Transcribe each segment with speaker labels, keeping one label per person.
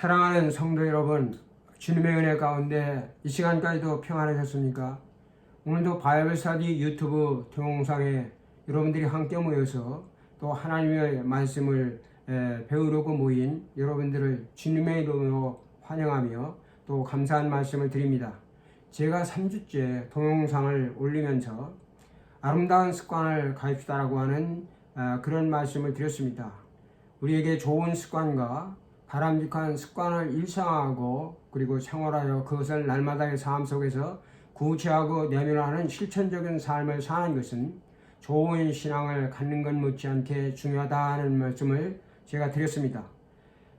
Speaker 1: 사랑하는 성도 여러분, 주님의 은혜 가운데 이 시간까지도 평안하셨습니까? 오늘도 바이블 스터디 유튜브 동영상에 여러분들이 함께 모여서 또 하나님의 말씀을 배우려고 모인 여러분들을 주님의 이름으로 환영하며 또 감사한 말씀을 드립니다. 제가 3주째 동영상을 올리면서 아름다운 습관을 가입시다라고 하는 그런 말씀을 드렸습니다. 우리에게 좋은 습관과 바람직한 습관을 일상화하고 그리고 생활하여 그것을 날마다의 삶 속에서 구체하고 내면화하는 실천적인 삶을 사는 것은 좋은 신앙을 갖는 것 못지않게 중요하다는 말씀을 제가 드렸습니다.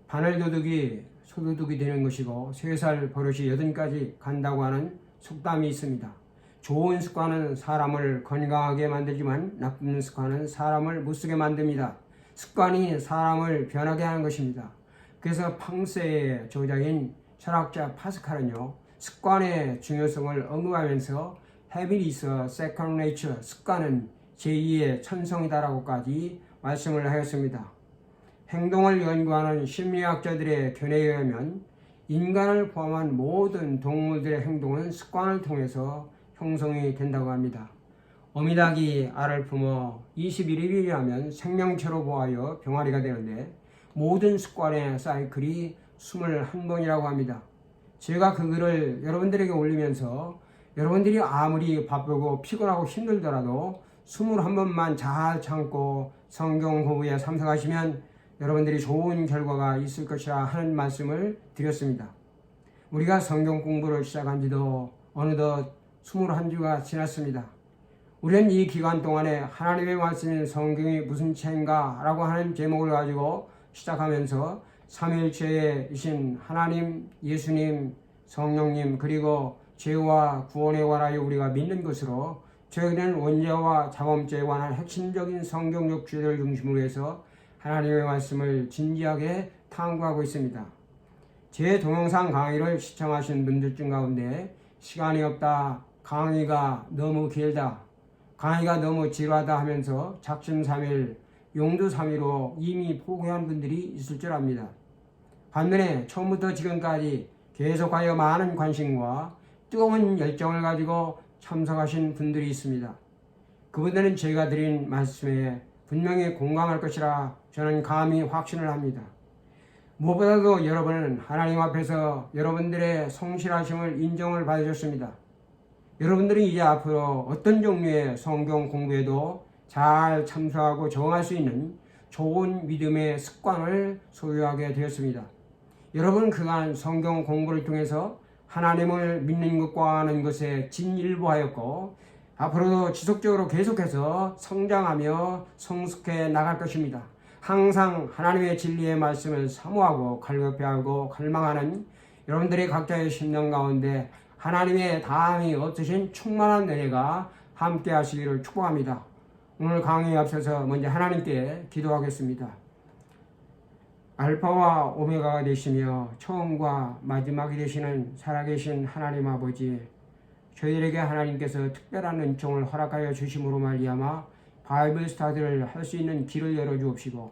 Speaker 1: 바늘도둑이 소도둑이 되는 것이고 3살 버릇이 8까지 간다고 하는 속담이 있습니다. 좋은 습관은 사람을 건강하게 만들지만 나쁜 습관은 사람을 못쓰게 만듭니다. 습관이 사람을 변하게 하는 것입니다. 그래서 팡세의 저자인 철학자 파스칼은요, 습관의 중요성을 언급하면서 Habit is a second nature, 습관은 제2의 천성이다라고까지 말씀을 하였습니다. 행동을 연구하는 심리학자들의 견해에 의하면 인간을 포함한 모든 동물들의 행동은 습관을 통해서 형성이 된다고 합니다. 어미닭이 알을 품어 21일이 하면 생명체로 보하여 병아리가 되는데 모든 습관의 사이클이 21번이라고 합니다. 제가 그 글을 여러분들에게 올리면서 여러분들이 아무리 바쁘고 피곤하고 힘들더라도 21번만 잘 참고 성경 공부에 참석하시면 여러분들이 좋은 결과가 있을 것이라 하는 말씀을 드렸습니다. 우리가 성경 공부를 시작한 지도 어느덧 21주가 지났습니다. 우리는 이 기간 동안에 하나님의 말씀인 성경이 무슨 책인가 라고 하는 제목을 가지고 시작하면서 삼위일체이신 하나님, 예수님, 성령님 그리고 죄와 구원에 관하여 우리가 믿는 것으로 저희는 원죄와 자범죄에 관한 핵심적인 성경적 주제를 중심으로 해서 하나님의 말씀을 진지하게 탐구하고 있습니다. 제 동영상 강의를 시청하신 분들 중 가운데 시간이 없다, 강의가 너무 길다, 강의가 너무 지루하다 하면서 작심삼일, 용두삼위로 이미 포기한 분들이 있을 줄 압니다. 반면에 처음부터 지금까지 계속하여 많은 관심과 뜨거운 열정을 가지고 참석하신 분들이 있습니다. 그분들은 제가 드린 말씀에 분명히 공감할 것이라 저는 감히 확신을 합니다. 무엇보다도 여러분은 하나님 앞에서 여러분들의 성실하심을 인정을 받으셨습니다. 여러분들은 이제 앞으로 어떤 종류의 성경 공부에도 잘 참석하고 적응할 수 있는 좋은 믿음의 습관을 소유하게 되었습니다. 여러분 그간 성경 공부를 통해서 하나님을 믿는 것과 아는 것에 진일보하였고 앞으로도 지속적으로 계속해서 성장하며 성숙해 나갈 것입니다. 항상 하나님의 진리의 말씀을 사모하고 갈급해하고 갈망하는 여러분들의 각자의 심령 가운데 하나님의 다함이 없으신 충만한 은혜가 함께 하시기를 축복합니다. 오늘 강의에 앞서서 먼저 하나님께 기도하겠습니다. 알파와 오메가가 되시며 처음과 마지막이 되시는 살아계신 하나님 아버지, 저희들에게 하나님께서 특별한 은총을 허락하여 주심으로 말미암아 바이블 스터디를 할 수 있는 길을 열어주옵시고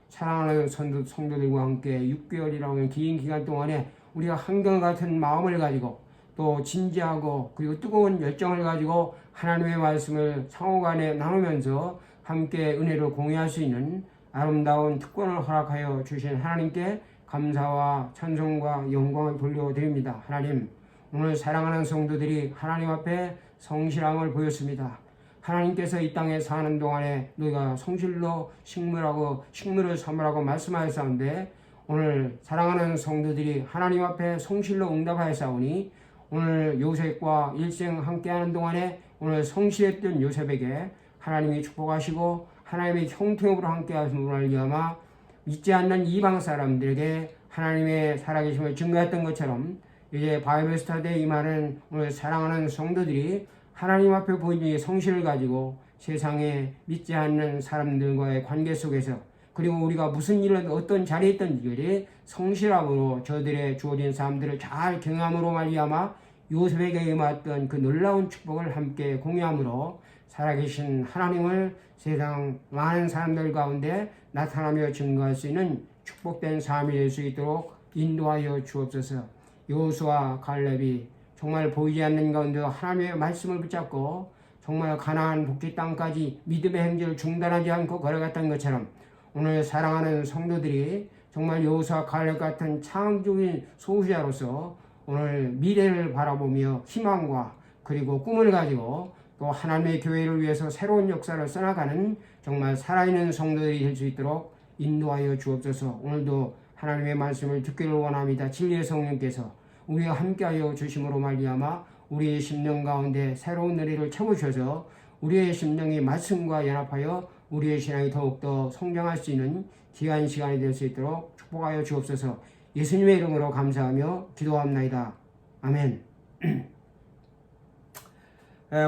Speaker 1: 사랑하는 성도들과 함께 6개월이라는 하는 긴 기간 동안에 우리가 한결같은 마음을 가지고 또 진지하고 그리고 뜨거운 열정을 가지고 하나님의 말씀을 상호간에 나누면서 함께 은혜를 공유할 수 있는 아름다운 특권을 허락하여 주신 하나님께 감사와 찬송과 영광을 돌려드립니다. 하나님, 오늘 사랑하는 성도들이 하나님 앞에 성실함을 보였습니다. 하나님께서 이 땅에 사는 동안에 너희가 성실로 식물을 삼으라고 말씀하였사온데 오늘 사랑하는 성도들이 하나님 앞에 성실로 응답하였사오니 오늘 요셉과 일생 함께하는 동안에 오늘 성실했던 요셉에게 하나님이 축복하시고 하나님의 형통으로 함께하심으로 말미암아 믿지 않는 이방 사람들에게 하나님의 살아계심을 증거했던 것처럼 이제 바이블 스터디에 임하는 오늘 사랑하는 성도들이 하나님 앞에 보이는 성실을 가지고 세상에 믿지 않는 사람들과의 관계 속에서 그리고 우리가 무슨 일을 어떤 자리에 있든지 성실함으로 저들의 주어진 사람들을 잘 경험함으로 말미암아 요셉에게 임했던 그 놀라운 축복을 함께 공유함으로 살아계신 하나님을 세상 많은 사람들 가운데 나타나며 증거할 수 있는 축복된 삶이 될 수 있도록 인도하여 주옵소서. 여호수아 갈렙이 정말 보이지 않는 가운데 하나님의 말씀을 붙잡고 정말 가나안 복지 땅까지 믿음의 행진을 중단하지 않고 걸어갔던 것처럼 오늘 사랑하는 성도들이 정말 여호수아 갈렙 같은 창조적인 소수자로서 오늘 미래를 바라보며 희망과 그리고 꿈을 가지고 또 하나님의 교회를 위해서 새로운 역사를 써나가는 정말 살아있는 성도들이 될 수 있도록 인도하여 주옵소서. 오늘도 하나님의 말씀을 듣기를 원합니다. 진리의 성령께서 우리와 함께하여 주심으로 말미암아 우리의 심령 가운데 새로운 은혜를 채우셔서 우리의 심령이 말씀과 연합하여 우리의 신앙이 더욱더 성장할 수 있는 귀한 시간이 될 수 있도록 축복하여 주옵소서. 예수님의 이름으로 감사하며 기도합나이다. 아멘.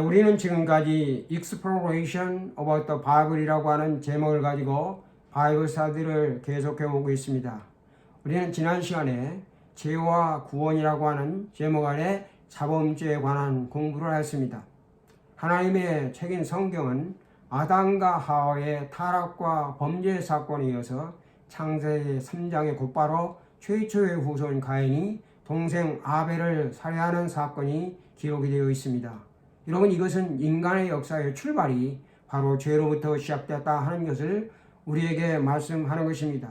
Speaker 1: 우리는 지금까지 Exploration about the Bible이라고 하는 제목을 가지고 바이블 스터디를 계속해 오고 있습니다. 우리는 지난 시간에 죄와 구원이라고 하는 제목 아래 자범죄에 관한 공부를 했습니다. 하나님의 책인 성경은 아담과 하와의 타락과 범죄 사건에 이어서 창세기 3장에 곧바로 최초의 후손 가인이 동생 아벨을 살해하는 사건이 기록이 되어 있습니다. 여러분, 이것은 인간의 역사의 출발이 바로 죄로부터 시작되었다 하는 것을 우리에게 말씀하는 것입니다.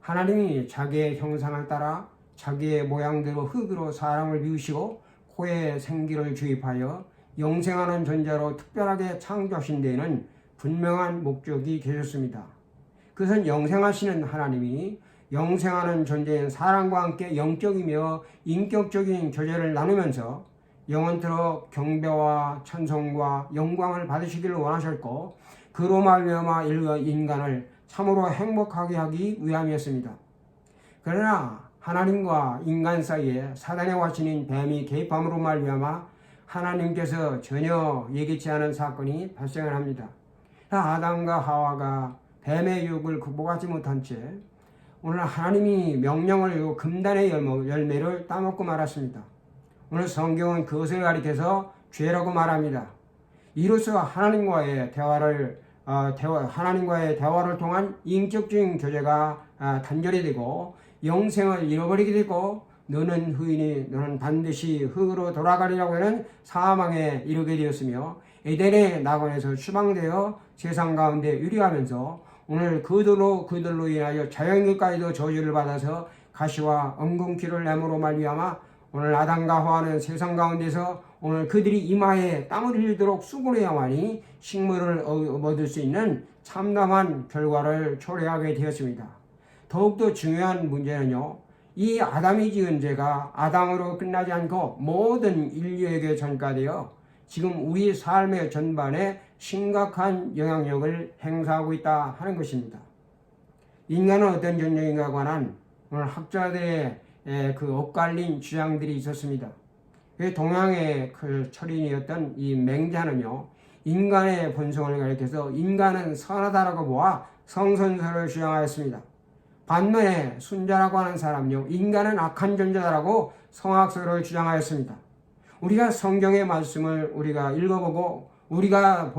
Speaker 1: 하나님이 자기의 형상을 따라 자기의 모양대로 흙으로 사람을 비우시고 코에 생기를 주입하여 영생하는 존재로 특별하게 창조하신 데에는 분명한 목적이 계셨습니다. 그것은 영생하시는 하나님이 영생하는 존재인 사람과 함께 영적이며 인격적인 교제를 나누면서 영원토록 경배와 찬송과 영광을 받으시기를 원하셨고 그로 말미암아 인간을 참으로 행복하게 하기 위함이었습니다. 그러나 하나님과 인간 사이에 사단의 화신인 뱀이 개입함으로 말미암아 하나님께서 전혀 예기치 않은 사건이 발생을 합니다. 아담과 하와가 뱀의 유혹을 극복하지 못한 채 오늘 하나님이 명령을 금단의 열매를 따먹고 말았습니다. 오늘 성경은 그것을 가리켜서 죄라고 말합니다. 이로써 하나님과의 대화를 통한 인격적인 교제가 단절이 되고 영생을 잃어버리게 되고 너는 흑인이 너는 반드시 흙으로 돌아가리라고 하는 사망에 이르게 되었으며 에덴의 낙원에서 추방되어 세상 가운데 유리하면서 오늘 그들로 인하여 자연인까지도 저주를 받아서 가시와 엉겅퀴를 내므로 말미암아 오늘 아담과 하와는 세상 가운데서 오늘 그들이 이마에 땀을 흘리도록 수고해야만이 식물을 얻을 수 있는 참담한 결과를 초래하게 되었습니다. 더욱더 중요한 문제는요, 이 아담이 지은 죄가 아담으로 끝나지 않고 모든 인류에게 전가되어 지금 우리 삶의 전반에 심각한 영향력을 행사하고 있다 하는 것입니다. 인간은 어떤 존재인가 관한 오늘 학자들의 그 엇갈린 주장들이 있었습니다. 동양의 그 철인이었던 이 맹자는요, 인간의 본성을 가리켜서 인간은 선하다라고 보아 성선설을 주장하였습니다. 반면에 순자라고 하는 사람요, 인간은 악한 존재다라고 성악설을 주장하였습니다. 우리가 성경의 말씀을 우리가 읽어보고 우리가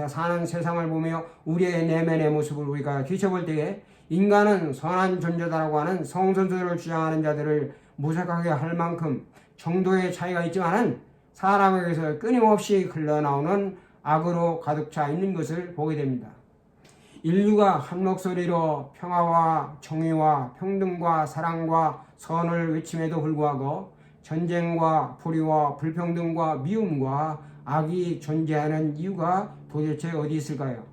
Speaker 1: 사는 세상을 보며 우리의 내면의 모습을 우리가 뒤쳐볼 때에 인간은 선한 존재다라고 하는 성선설을 주장하는 자들을 모색하게 할 만큼 정도의 차이가 있지만은 사람에게서 끊임없이 흘러나오는 악으로 가득 차 있는 것을 보게 됩니다. 인류가 한 목소리로 평화와 정의와 평등과 사랑과 선을 외침에도 불구하고 전쟁과 불의와 불평등과 미움과 악이 존재하는 이유가 도대체 어디 있을까요?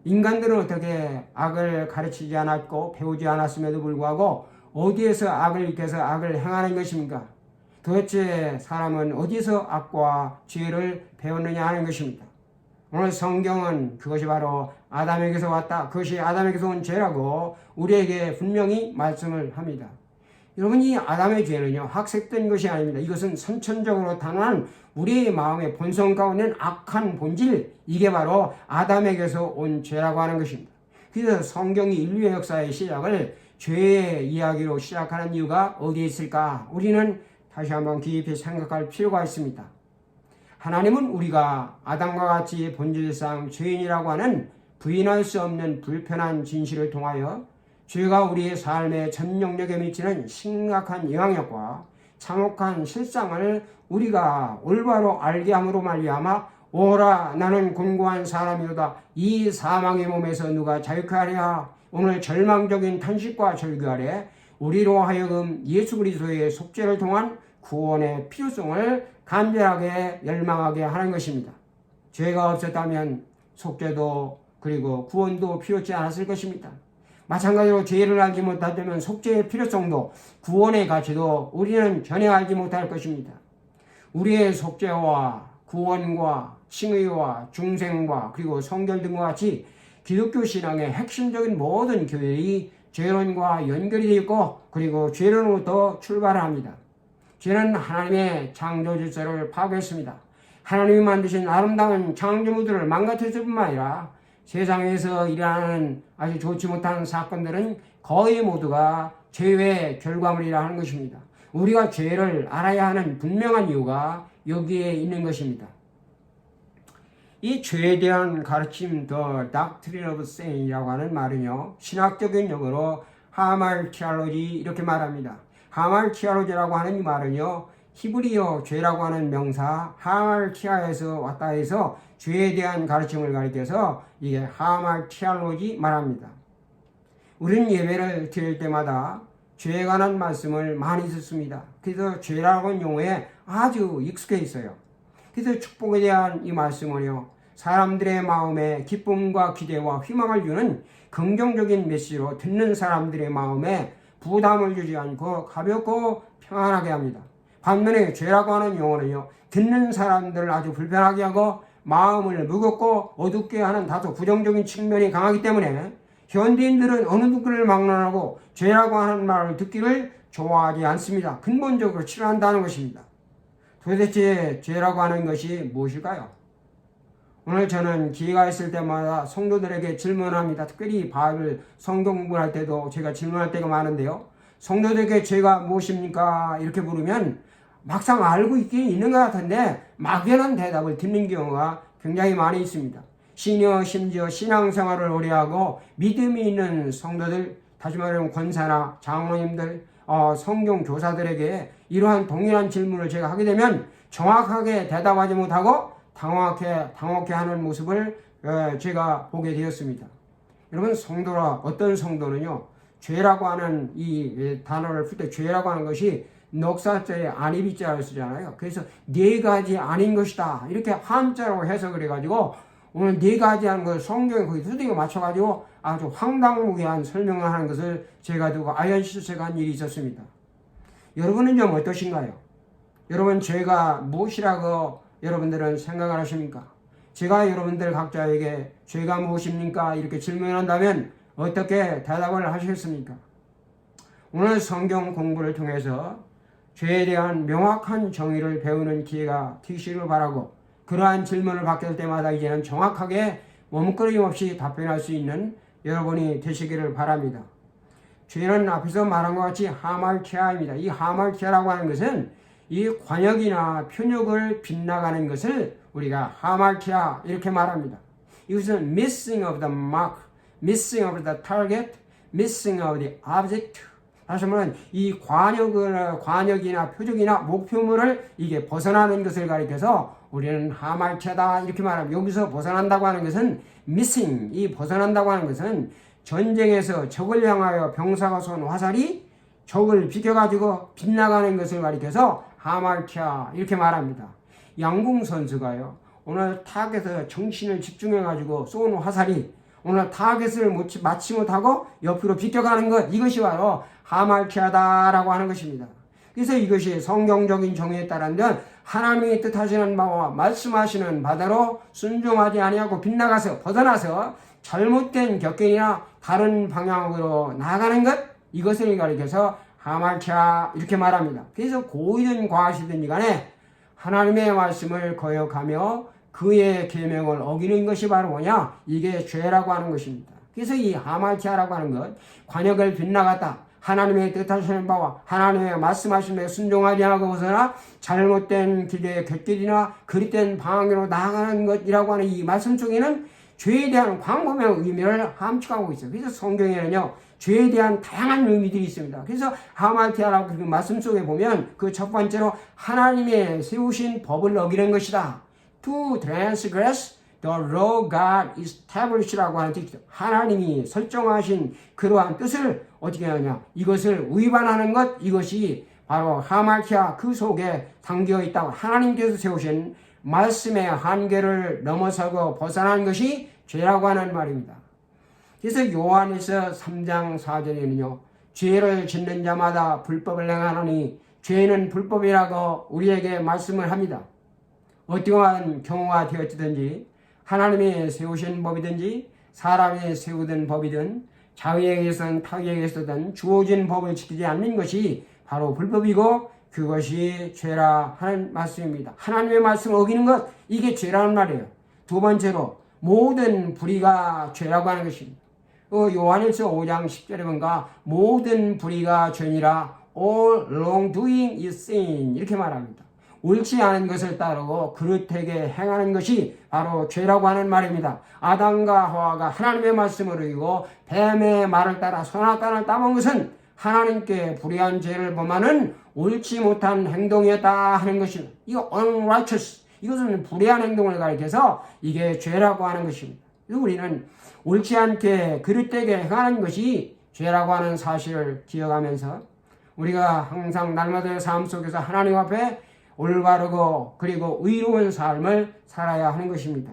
Speaker 1: 인간들은 어떻게 악을 가르치지 않았고 배우지 않았음에도 불구하고 어디에서 악을 익혀서 악을 행하는 것입니까? 도대체 사람은 어디서 악과 죄를 배웠느냐 하는 것입니다. 오늘 성경은 그것이 바로 아담에게서 왔다, 그것이 아담에게서 온 죄라고 우리에게 분명히 말씀을 합니다. 여러분, 이 아담의 죄는요, 학습된 것이 아닙니다. 이것은 선천적으로 탄생한 우리의 마음의 본성 가운데 악한 본질, 이게 바로 아담에게서 온 죄라고 하는 것입니다. 그래서 성경이 인류의 역사의 시작을 죄의 이야기로 시작하는 이유가 어디에 있을까? 우리는 다시 한번 깊이 생각할 필요가 있습니다. 하나님은 우리가 아담과 같이 본질상 죄인이라고 하는 부인할 수 없는 불편한 진실을 통하여 죄가 우리의 삶의 전 영역에 미치는 심각한 영향력과 참혹한 실상을 우리가 올바로 알게 함으로 말미암아 오라 나는 곤고한 사람이로다 이 사망의 몸에서 누가 자유케 하랴. 오늘 절망적인 탄식과 절규 아래 우리로 하여금 예수 그리스도의 속죄를 통한 구원의 필요성을 간절하게 열망하게 하는 것입니다. 죄가 없었다면 속죄도 그리고 구원도 필요치 않았을 것입니다. 마찬가지로 죄를 알지 못하다면 속죄의 필요성도 구원의 가치도 우리는 전혀 알지 못할 것입니다. 우리의 속죄와 구원과 칭의와 중생과 그리고 성결 등과 같이 기독교 신앙의 핵심적인 모든 교회의 죄론과 연결이 되어 있고 그리고 죄론으로부터 출발합니다. 죄는 하나님의 창조 질서를 파괴했습니다. 하나님이 만드신 아름다운 창조물들을 망가뜨렸을 뿐만 아니라 세상에서 일어나는 아주 좋지 못한 사건들은 거의 모두가 죄의 결과물이라 하는 것입니다. 우리가 죄를 알아야 하는 분명한 이유가 여기에 있는 것입니다. 이 죄에 대한 가르침, The Doctrine of Sin이라고 하는 말은요, 신학적인 용어로 하말티알로지 이렇게 말합니다. 하말티알로지라고 하는 이 말은요, 히브리어 죄라고 하는 명사 하말티아에서 왔다 해서 죄에 대한 가르침을 가리켜서 이게 하말티알로지 말합니다. 우리는 예배를 드릴 때마다 죄에 관한 말씀을 많이 듣습니다. 그래서 죄라고 하는 용어에 아주 익숙해 있어요. 그래서 축복에 대한 이 말씀은요, 사람들의 마음에 기쁨과 기대와 희망을 주는 긍정적인 메시지로 듣는 사람들의 마음에 부담을 주지 않고 가볍고 평안하게 합니다. 반면에 죄라고 하는 용어는요, 듣는 사람들을 아주 불편하게 하고 마음을 무겁고 어둡게 하는 다소 부정적인 측면이 강하기 때문에 현대인들은 어느 누구를 막론하고 죄라고 하는 말을 듣기를 좋아하지 않습니다. 근본적으로 싫어한다는 것입니다. 도대체 죄라고 하는 것이 무엇일까요? 오늘 저는 기회가 있을 때마다 성도들에게 질문합니다. 특별히 바이블 성경 공부를 할 때도 제가 질문할 때가 많은데요. 성도들에게 죄가 무엇입니까? 이렇게 물으면 막상 알고 있긴 있는 것 같은데 막연한 대답을 듣는 경우가 굉장히 많이 있습니다. 심지어 신앙생활을 오래 하고 믿음이 있는 성도들, 다시 말하면 권사나 장로님들, 성경 교사들에게 이러한 동일한 질문을 제가 하게 되면 정확하게 대답하지 못하고 당혹해하는 모습을 제가 보게 되었습니다. 여러분, 성도라 어떤 성도는요, 죄라고 하는 이 단어를 풀 때 죄라고 하는 것이 넉살자에 안이비자를 쓰잖아요. 그래서 네 가지 아닌 것이다 이렇게 한자로 해석을 해가지고 오늘 네 가지 하는 걸 성경에 거기 두들겨 맞춰가지고 아주 황당무계한 설명을 하는 것을 제가 두고 아연실색한 일이 있었습니다. 여러분은 좀 어떠신가요? 여러분, 죄가 무엇이라고 여러분들은 생각을 하십니까? 제가 여러분들 각자에게 죄가 무엇입니까? 이렇게 질문한다면 어떻게 대답을 하시겠습니까? 오늘 성경 공부를 통해서 죄에 대한 명확한 정의를 배우는 기회가 되시길 바라고, 그러한 질문을 받게 될 때마다 이제는 정확하게 머뭇거림 없이 답변할 수 있는 여러분이 되시기를 바랍니다. 죄는 앞에서 말한 것 같이 하말티아입니다. 이 하말티아라고 하는 것은 이 관역이나 표적을 빗나가는 것을 우리가 하말티아 이렇게 말합니다. 이것은 missing of the mark, missing of the target, missing of the object. 다시 말하면 이 관역이나 표적이나 목표물을 이게 벗어나는 것을 가리켜서 우리는 하말티아다 이렇게 말합니다. 여기서 벗어난다고 하는 것은 missing, 이 벗어난다고 하는 것은 전쟁에서 적을 향하여 병사가 쏜 화살이 적을 비켜가지고 빗나가는 것을 가리켜서 하말티아 이렇게 말합니다. 양궁 선수가요, 오늘 타겟에 정신을 집중해가지고 쏜 화살이 오늘 타겟을 맞지 못하고 옆으로 비껴가는 것, 이것이 바로 하말티아다라고 하는 것입니다. 그래서 이것이 성경적인 정의에 따르면 하나님이 뜻하시는 바와 말씀하시는 바대로 순종하지 아니하고 빗나가서 벗어나서 잘못된 격견이나 다른 방향으로 나아가는 것, 이것을 가리켜서 하말티아 이렇게 말합니다. 그래서 고이든 과하시든 간에 하나님의 말씀을 거역하며 그의 계명을 어기는 것이 바로 뭐냐? 이게 죄라고 하는 것입니다. 그래서 이 하말티아라고 하는 것, 관역을 빗나갔다, 하나님의 뜻하시는 바와 하나님의 말씀하심에 순종하지 않고 벗어나 잘못된 길의 곁길이나 그릇된 방향으로 나아가는 것이라고 하는 이 말씀 속에는 죄에 대한 광범위한 의미를 함축하고 있어요. 그래서 성경에는요, 죄에 대한 다양한 의미들이 있습니다. 그래서 하말티아라고 그 말씀 속에 보면 그 첫 번째로 하나님의 세우신 법을 어기는 것이다. To transgress the law God establish라고 하는 뜻이죠. 하나님이 설정하신 그러한 뜻을 어떻게 하냐. 이것을 위반하는 것, 이것이 바로 하말티아 그 속에 담겨 있다고. 하나님께서 세우신 말씀의 한계를 넘어서고 벗어난 것이 죄라고 하는 말입니다. 그래서 요한에서 3장 4절에는요. 죄를 짓는 자마다 불법을 행하노니 죄는 불법이라고 우리에게 말씀을 합니다. 어떠한 경우가 되었든지 하나님이 세우신 법이든지 사람이 세우던 법이든 자위에게선 타위에게서든 주어진 법을 지키지 않는 것이 바로 불법이고 그것이 죄라 하는 말씀입니다. 하나님의 말씀을 어기는 것, 이게 죄라는 말이에요. 두 번째로 모든 불의가 죄라고 하는 것입니다. 요한일서 5장 10절에 보니까 모든 불의가 죄니라 all wrongdoing is sin 이렇게 말합니다. 옳지 않은 것을 따르고 그릇되게 행하는 것이 바로 죄라고 하는 말입니다. 아담과 하와가 하나님의 말씀을 어기고 뱀의 말을 따라 선악과를 따먹은 것은 하나님께 불의한 죄를 범하는 옳지 못한 행동이었다 하는 것입니다. 이거 unrighteous, 이것은 불의한 행동을 가리켜서 이게 죄라고 하는 것입니다. 우리는 옳지 않게 그릇되게 행하는 것이 죄라고 하는 사실을 기억하면서 우리가 항상 날마다의 삶 속에서 하나님 앞에 올바르고 그리고 의로운 삶을 살아야 하는 것입니다.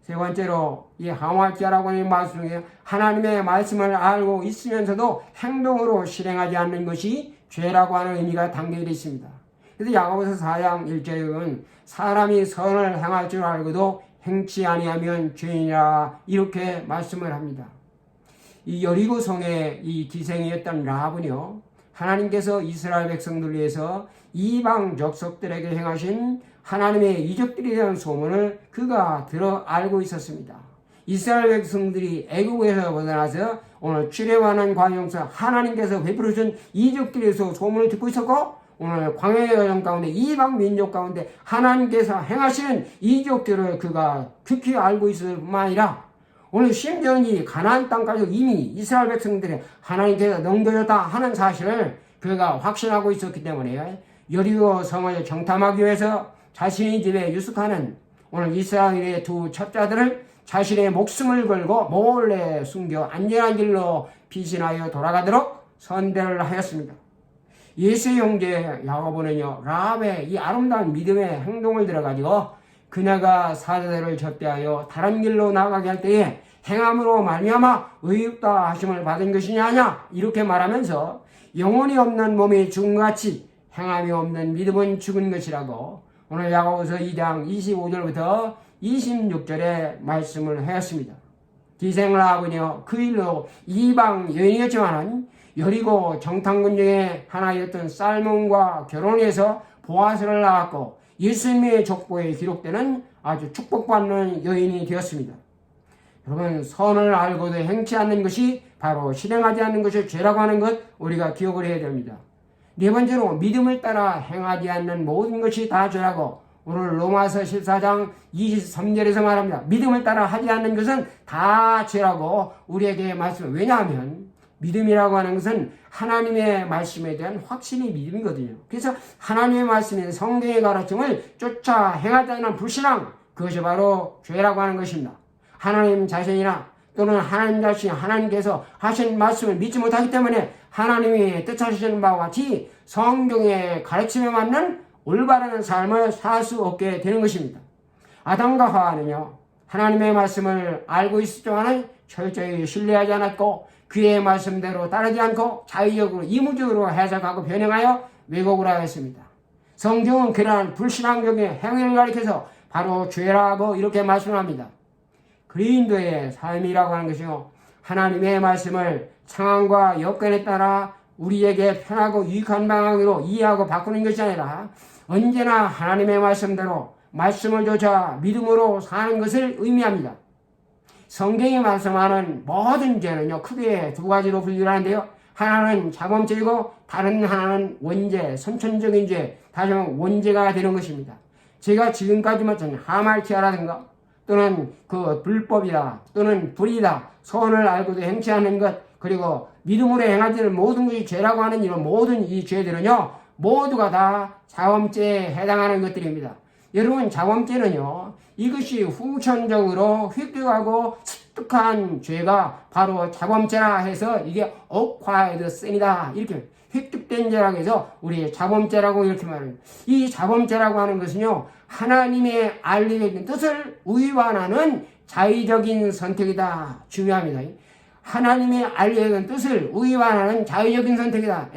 Speaker 1: 세 번째로 이 하말티아라고 하는 말씀 중에 하나님의 말씀을 알고 있으면서도 행동으로 실행하지 않는 것이 죄라고 하는 의미가 담겨 있습니다. 그래서 야고보서 4장 1절에 보면 사람이 선을 행할 줄 알고도 행치 아니하면 죄이라 이렇게 말씀을 합니다. 이 여리고 성의 이 기생이었던 라합은요, 하나님께서 이스라엘 백성들 위해서 이방 족속들에게 행하신 하나님의 이적들에 대한 소문을 그가 들어 알고 있었습니다. 이스라엘 백성들이 애국에서 벗어나서 오늘 출애굽하는 과정에서 하나님께서 베풀어준 이적들에서 소문을 듣고 있었고, 오늘 광야의 여정 가운데 이방 민족 가운데 하나님께서 행하시는 이적들을 그가 극히 알고 있을 뿐만 아니라 오늘 심지어 이 가나안 땅까지 이미 이스라엘 백성들이 하나님께서 넘겨줬다 하는 사실을 그가 확신하고 있었기 때문에 여리고 성을 정탐하기 위해서 자신의 집에 유숙하는 오늘 이스라엘의 두 첩자들을 자신의 목숨을 걸고 몰래 숨겨 안전한 길로 피신하여 돌아가도록 선대를 하였습니다. 예수의 형제 야고보는요, 라합의 이 아름다운 믿음의 행동을 들어가지고 그녀가 사자들을 접대하여 다른 길로 나가게 할 때에 행함으로 말미암아 의롭다 하심을 받은 것이냐냐 이렇게 말하면서 영혼이 없는 몸이 죽은 것 같이 행함이 없는 믿음은 죽은 것이라고 오늘 야고보서 2장 25절부터 26절에 말씀을 하였습니다. 기생라합은요, 그 일로 이방 여인이었지만 여리고 정탐꾼 중에 하나였던 살몬과 결혼해서 보아스를 낳았고 예수님의 족보에 기록되는 아주 축복받는 여인이 되었습니다. 여러분, 선을 알고도 행치 않는 것이 바로 실행하지 않는 것이 죄라고 하는 것 우리가 기억을 해야 됩니다. 네 번째로 믿음을 따라 행하지 않는 모든 것이 다 죄라고 오늘 로마서 14장 23절에서 말합니다. 믿음을 따라 하지 않는 것은 다 죄라고 우리에게 말씀해요. 왜냐하면 믿음이라고 하는 것은 하나님의 말씀에 대한 확신이 믿음이거든요. 그래서 하나님의 말씀인 성경의 가르침을 쫓아 행하지 않는 불신앙, 그것이 바로 죄라고 하는 것입니다. 하나님 자신이나 또는 하나님 자신이 하나님께서 하신 말씀을 믿지 못하기 때문에 하나님이 뜻하시는 바와 같이 성경의 가르침에 맞는 올바른 삶을 살 수 없게 되는 것입니다. 아담과 하와는요, 하나님의 말씀을 알고 있었지만 철저히 신뢰하지 않았고 그의 말씀대로 따르지 않고 자의적으로 이무적으로 해석하고 변형하여 왜곡을 하였습니다. 성경은 그러한 불신앙적인 행위를 가리켜서 바로 죄라고 이렇게 말씀합니다. 그리스도의 삶이라고 하는 것이요, 하나님의 말씀을 상황과 여건에 따라 우리에게 편하고 유익한 방향으로 이해하고 바꾸는 것이 아니라 언제나 하나님의 말씀대로 말씀을 쫓아 믿음으로 사는 것을 의미합니다. 성경이 말씀하는 모든 죄는요, 크게 두 가지로 분류하는데요. 하나는 자범죄이고 다른 하나는 원죄, 선천적인 죄, 다시 말하면 원죄가 되는 것입니다. 제가 지금까지 말한 하말티아라든가 또는 그 불법이다 또는 불이다, 선을 알고도 행치 않는 것, 그리고 믿음으로 행하지는 모든 것이 죄라고 하는 이런 모든 이 죄들은요, 모두가 다 자범죄에 해당하는 것들입니다. 여러분, 자범죄는요, 이것이 후천적으로 획득하고 습득한 죄가 바로 자범죄라 해서 이게 acquired sin이다. 이렇게 획득된 죄라고 해서 우리 자범죄라고 이렇게 말합니다. 이 자범죄라고 하는 것은요, 하나님의 알리게 뜻을 위반하는 자의적인 선택이다. 중요합니다. 하나님의 알리게 뜻을 위반하는 자의적인 선택이다.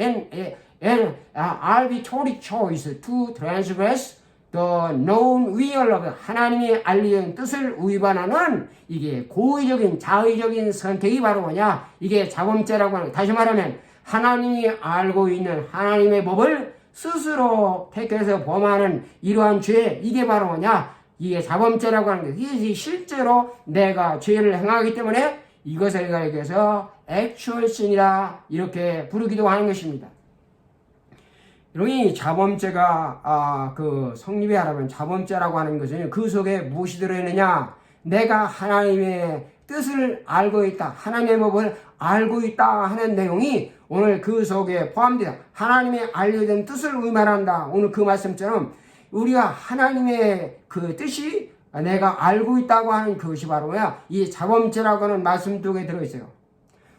Speaker 1: arbitrary choice to transgress the known will of 하나님의 알리게 뜻을 위반하는 이게 고의적인 자의적인 선택이 바로 뭐냐? 이게 자범죄라고 하는, 다시 말하면 하나님이 알고 있는 하나님의 법을 스스로 택해서 범하는 이러한 죄, 이게 바로 뭐냐? 이게 자범죄라고 하는 거예요. 이게 실제로 내가 죄를 행하기 때문에 이것을 가리켜서 actual sin이라 이렇게 부르기도 하는 것입니다. 이 자범죄가 성립이 하려면 자범죄라고 하는 것은 그 속에 무엇이 들어있느냐? 내가 하나님의 뜻을 알고 있다, 하나님의 법을 알고 있다 하는 내용이 오늘 그 속에 포함되다. 하나님의 알려진 뜻을 위반한다. 오늘 그 말씀처럼 우리가 하나님의 그 뜻이 내가 알고 있다고 하는 것이 바로 뭐야? 이 자범죄라고 하는 말씀 속에 들어있어요.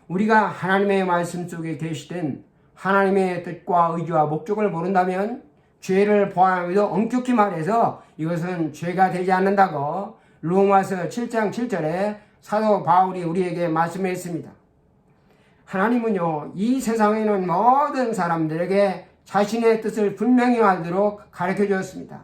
Speaker 1: 우리가 하나님의 말씀 속에 계시된 하나님의 뜻과 의지와 목적을 모른다면 죄를 포함해도 엄격히 말해서 이것은 죄가 되지 않는다고 로마서 7장 7절에 사도 바울이 우리에게 말씀했습니다. 하나님은요, 이 세상에 있는 모든 사람들에게 자신의 뜻을 분명히 알도록 가르쳐 주었습니다.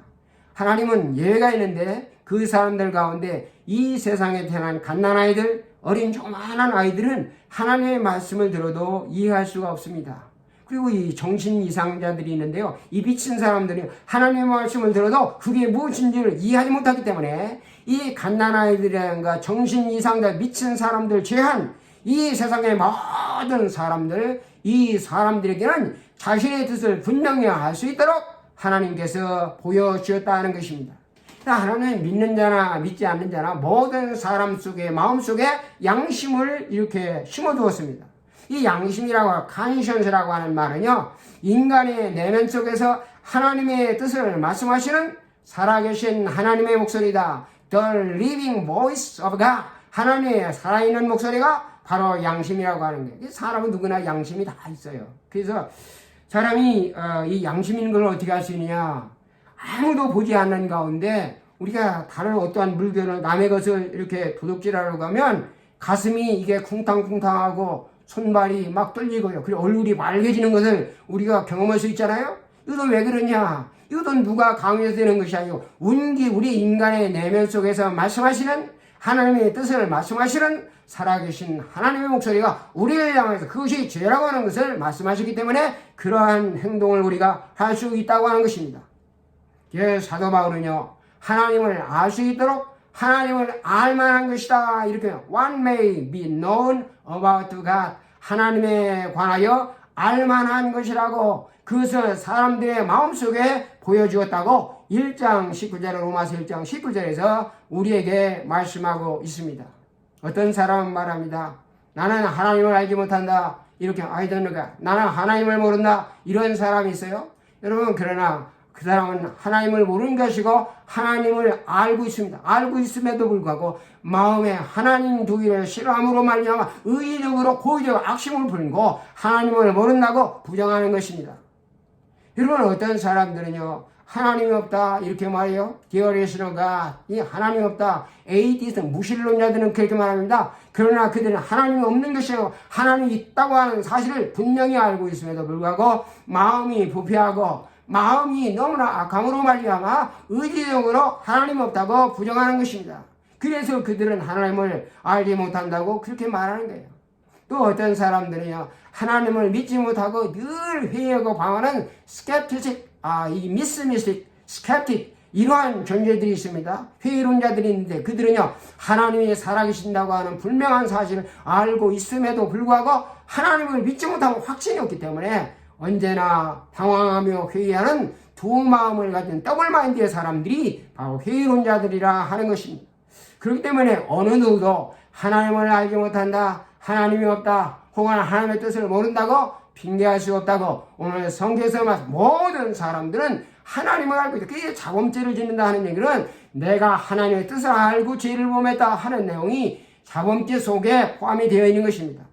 Speaker 1: 하나님은 예외가 있는데 그 사람들 가운데 이 세상에 태어난 갓난아이들, 어린 조그마한 아이들은 하나님의 말씀을 들어도 이해할 수가 없습니다. 그리고 이 정신 이상자들이 있는데요, 이 미친 사람들이 하나님의 말씀을 들어도 그게 무엇인지를 이해하지 못하기 때문에 이 갓난아이들이라든가 정신 이상자 미친 사람들 제한 이 세상의 모든 사람들, 이 사람들에게는 자신의 뜻을 분명히 알 수 있도록 하나님께서 보여주었다는 것입니다. 하나님 믿는 자나 믿지 않는 자나 모든 사람 속에 마음속에 양심을 이렇게 심어두었습니다. 이 양심이라고 conscience라고 하는 말은요, 인간의 내면 속에서 하나님의 뜻을 말씀하시는 살아계신 하나님의 목소리다. The living voice of God. 하나님의 살아있는 목소리가 바로 양심이라고 하는 거예요. 사람은 누구나 양심이 다 있어요. 그래서 사람이 이 양심 있는 걸 어떻게 할 수 있느냐? 아무도 보지 않는 가운데 우리가 다른 어떠한 물건을 남의 것을 이렇게 도둑질하려고 하면 가슴이 이게 쿵탕쿵탕하고 손발이 막 떨리고요. 그리고 얼굴이 맑아지는 것을 우리가 경험할 수 있잖아요. 이것도 왜 그러냐? 이것도 누가 강요해서 되는 것이 아니고 우리 인간의 내면 속에서 말씀하시는 하나님의 뜻을 말씀하시는 살아계신 하나님의 목소리가 우리를 향해서 그것이 죄라고 하는 것을 말씀하시기 때문에 그러한 행동을 우리가 할 수 있다고 하는 것입니다. 예, 사도 바울은요, 하나님을 알 수 있도록 하나님을 알만한 것이다. 이렇게 one may be known about God. 하나님에 관하여 알만한 것이라고 그것을 사람들의 마음속에 보여주었다고 1장 19절 로마서 1장 19절에서 우리에게 말씀하고 있습니다. 어떤 사람은 말합니다. 나는 하나님을 알지 못한다. 이렇게 I don't know God. 나는 하나님을 모른다. 이런 사람이 있어요. 여러분, 그러나 그 사람은 하나님을 모르는 것이고 하나님을 알고 있습니다. 알고 있음에도 불구하고 마음에 하나님 두기를 싫어함으로 말미암아 의의적으로 고의적으로 악심을 부리고 하나님을 모른다고 부정하는 것입니다. 여러분, 어떤 사람들은요, 하나님이 없다 이렇게 말해요. There is no God. 이 하나님 없다. 에이티스트 무신론자들은 그렇게 말합니다. 그러나 그들은 하나님이 없는 것이고 하나님이 있다고 하는 사실을 분명히 알고 있음에도 불구하고 마음이 부패하고 마음이 너무나 악함으로 말미암아 의지적으로 하나님 없다고 부정하는 것입니다. 그래서 그들은 하나님을 알지 못한다고 그렇게 말하는 거예요. 또 어떤 사람들은요, 하나님을 믿지 못하고 늘 회의하고 방하는 스캡티식, 이 미스미스틱, 스캡틱, 이러한 존재들이 있습니다. 회의론자들이 있는데 그들은요, 하나님이 살아계신다고 하는 분명한 사실을 알고 있음에도 불구하고 하나님을 믿지 못하고 확신이 없기 때문에 언제나 방황하며 회의하는 두 마음을 가진 더블 마인드의 사람들이 바로 회의론자들이라 하는 것입니다. 그렇기 때문에 어느 누구도 하나님을 알지 못한다, 하나님이 없다, 혹은 하나님의 뜻을 모른다고 핑계할 수 없다고 오늘 성경에서 모든 사람들은 하나님을 알고 있다. 그게 자범죄를 짓는다 하는 얘기는 내가 하나님의 뜻을 알고 죄를 범했다 하는 내용이 자범죄 속에 포함이 되어 있는 것입니다.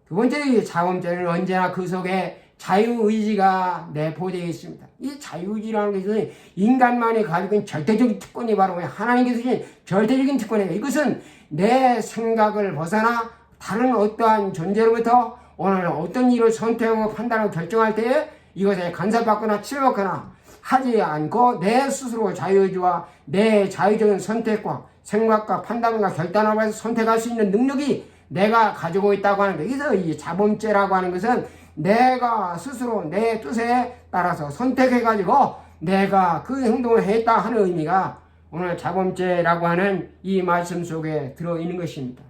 Speaker 1: 두 번째, 자범죄는 언제나 그 속에 자유의지가 내포되어 있습니다. 이 자유의지라는 것은 인간만이 가지고 있는 절대적인 특권이 바로 하나님께서 주신 절대적인 특권이에요. 이것은 내 생각을 벗어나 다른 어떠한 존재로부터 오늘 어떤 일을 선택하고 판단하고 결정할 때에 이것에 간섭받거나 치료받거나 하지 않고 내 스스로 자유의지와 내 자유적인 선택과 생각과 판단과 결단을 해서 선택할 수 있는 능력이 내가 가지고 있다고 하는 거예요. 그래서 이 자범죄라고 하는 것은 내가 스스로 내 뜻에 따라서 선택해가지고 내가 그 행동을 했다 하는 의미가 오늘 자범죄라고 하는 이 말씀 속에 들어있는 것입니다.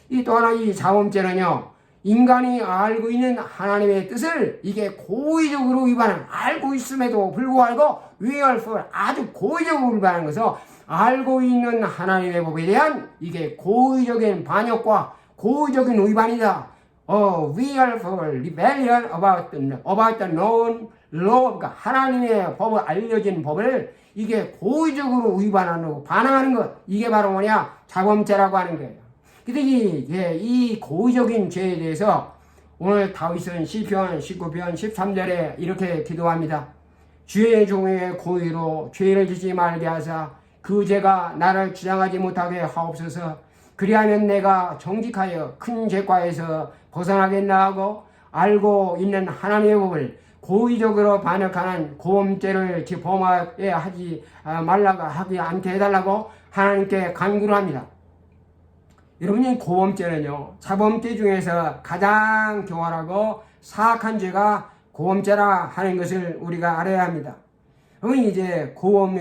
Speaker 1: 이 또 하나 이 자범죄는요, 인간이 알고 있는 하나님의 뜻을 이게 고의적으로 위반하는, 알고 있음에도 불구하고 willful, 아주 고의적으로 위반하는 것은 알고 있는 하나님의 법에 대한 이게 고의적인 반역과 고의적인 위반이다. willful rebellion about the known law, 그러니까 하나님의 법을 알려진 법을 이게 고의적으로 위반하고 반항하는 것, 이게 바로 뭐냐? 자범죄라고 하는 거예요. 근데 이 고의적인 죄에 대해서 오늘 다윗은 시편 19편 13절에 이렇게 기도합니다. 주의 종의 고의로 죄를 짓지 말게 하사 그 죄가 나를 주장하지 못하게 하옵소서. 그리하면 내가 정직하여 큰 죄과에서 벗어나겠나 하고 알고 있는 하나님의 법을 고의적으로 반역하는 고범죄를 범하게 하지 말라고 하지 않게 해달라고 하나님께 간구를 합니다. 여러분이 고범죄는요, 자범죄 중에서 가장 교활하고 사악한 죄가 고범죄라 하는 것을 우리가 알아야 합니다. 그러면 이제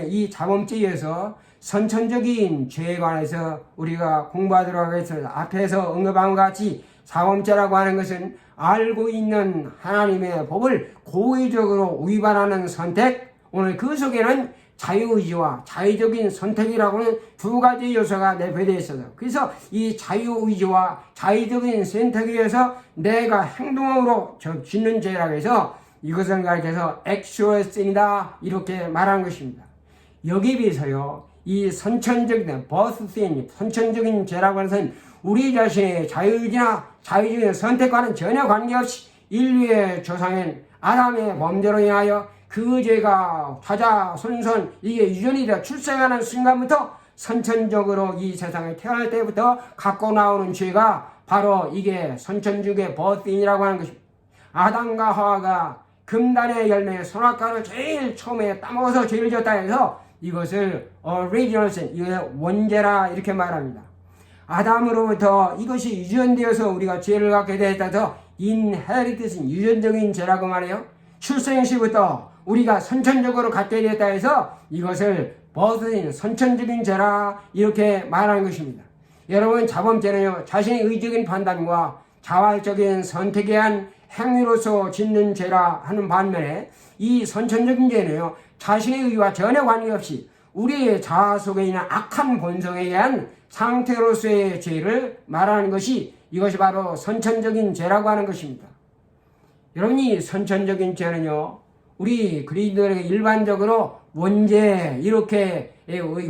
Speaker 1: 이 자범죄에서 선천적인 죄에 관해서 우리가 공부하도록 하겠습니다. 앞에서 언급한 것 같이 자범죄라고 하는 것은 알고 있는 하나님의 법을 고의적으로 위반하는 선택, 오늘 그 속에는 자유의지와 자유적인 선택이라고 하는 두 가지 요소가 내포되어 있어요. 그래서 이 자유의지와 자유적인 선택에 의해서 내가 행동으로 짓는 죄라고 해서 이것을 가리켜서 actual sin이다 이렇게 말하는 것입니다. 여기에 비해서요, 이 선천적인 birth sin, 선천적인 죄라고 하는 것은 우리 자신의 자유의지나 자유적인 선택과는 전혀 관계없이 인류의 조상인 아담의 범죄로 인하여 그 죄가 타자손손 이게 유전이 되어 출생하는 순간부터 선천적으로 이 세상에 태어날 때부터 갖고 나오는 죄가 바로 이게 선천적의 버스인이라고 하는 것입니다. 아담과 하와가 금단의 열매 선악과를 제일 처음에 따먹어서 죄를 지었다 해서 이것을 original sin, 이것을 원죄라 이렇게 말합니다. 아담으로부터 이것이 유전되어서 우리가 죄를 갖게 되었다서 inherited sin, 유전적인 죄라고 말해요. 출생시부터 우리가 선천적으로 갖게 되었다 해서 이것을 버스인 선천적인 죄라 이렇게 말하는 것입니다. 여러분, 자범죄는요, 자신의 의적인 판단과 자발적인 선택에 의한 행위로서 짓는 죄라 하는 반면에 이 선천적인 죄는요, 자신의 의와 전혀 관계없이 우리의 자아 속에 있는 악한 본성에 의한 상태로서의 죄를 말하는 것이 이것이 바로 선천적인 죄라고 하는 것입니다. 여러분이 선천적인 죄는요, 우리 그리스도인에게 일반적으로 원죄, 이렇게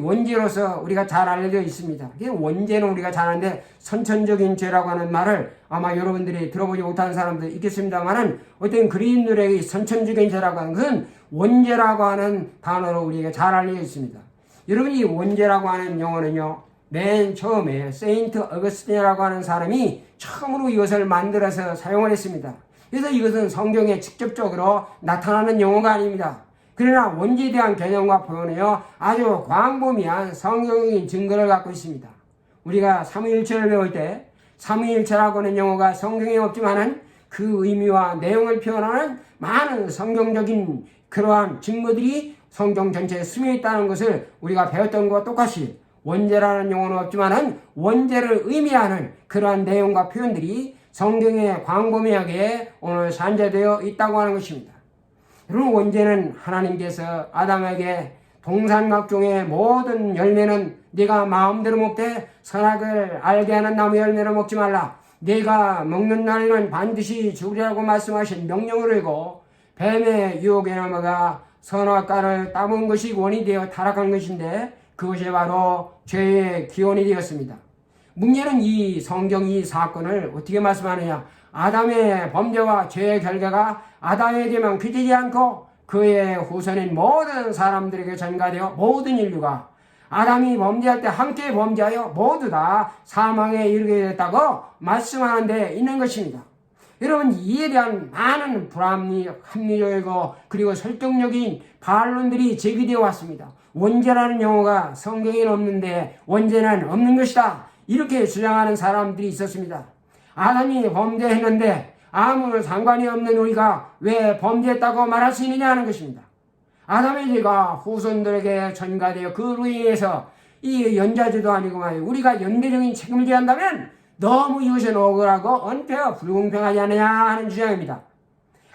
Speaker 1: 원죄로서 우리가 잘 알려져 있습니다. 원죄는 우리가 잘 아는데 선천적인 죄라고 하는 말을 아마 여러분들이 들어보지 못한 사람도 있겠습니다만은 어떤 그리스도인에게 선천적인 죄라고 하는 것은 원죄라고 하는 단어로 우리가 잘 알려져 있습니다. 여러분이 이 원죄라고 하는 용어는요, 맨 처음에 세인트 어거스틴이라고 하는 사람이 처음으로 이것을 만들어서 사용을 했습니다. 그래서 이것은 성경에 직접적으로 나타나는 용어가 아닙니다. 그러나 원죄에 대한 개념과 표현은요, 아주 광범위한 성경적인 증거를 갖고 있습니다. 우리가 삼위일체를 배울 때 삼위일체라고 하는 용어가 성경에 없지만은 그 의미와 내용을 표현하는 많은 성경적인 그러한 증거들이 성경 전체에 스며 있다는 것을 우리가 배웠던 것과 똑같이 원죄라는 용어는 없지만은 원죄를 의미하는 그러한 내용과 표현들이 성경에 광범위하게 오늘 산재되어 있다고 하는 것입니다. 여러분, 원죄는 하나님께서 아담에게 동산각종의 모든 열매는 네가 마음대로 먹되 선악을 알게 하는 나무 열매를 먹지 말라. 내가 먹는 날에는 반드시 죽으리라고 말씀하신 명령을 알고 뱀의 유혹에 넘어가 선악과를 따먹은 것이 원이 되어 타락한 것인데 그것이 바로 죄의 기원이 되었습니다. 문제는 이 성경 이 사건을 어떻게 말씀하느냐. 아담의 범죄와 죄의 결과가 아담에게만 그치지 않고 그의 후손인 모든 사람들에게 전가되어 모든 인류가 아담이 범죄할 때 함께 범죄하여 모두 다 사망에 이르게 됐다고 말씀하는 데 있는 것입니다. 여러분, 이에 대한 많은 합리적이고 그리고 설득력인 반론들이 제기되어 왔습니다. 원죄라는 용어가 성경에는 없는데 원죄는 없는 것이다, 이렇게 주장하는 사람들이 있었습니다. 아담이 범죄했는데 아무 상관이 없는 우리가 왜 범죄했다고 말할 수 있느냐 하는 것입니다. 아담의 죄가 후손들에게 전가되어 그로 인해서 이 연좌제도 아니고 말이에요. 우리가 연대적인 책임을 져야 한다면 너무 이것은 억울하고 은폐와 불공평하지 않느냐 하는 주장입니다.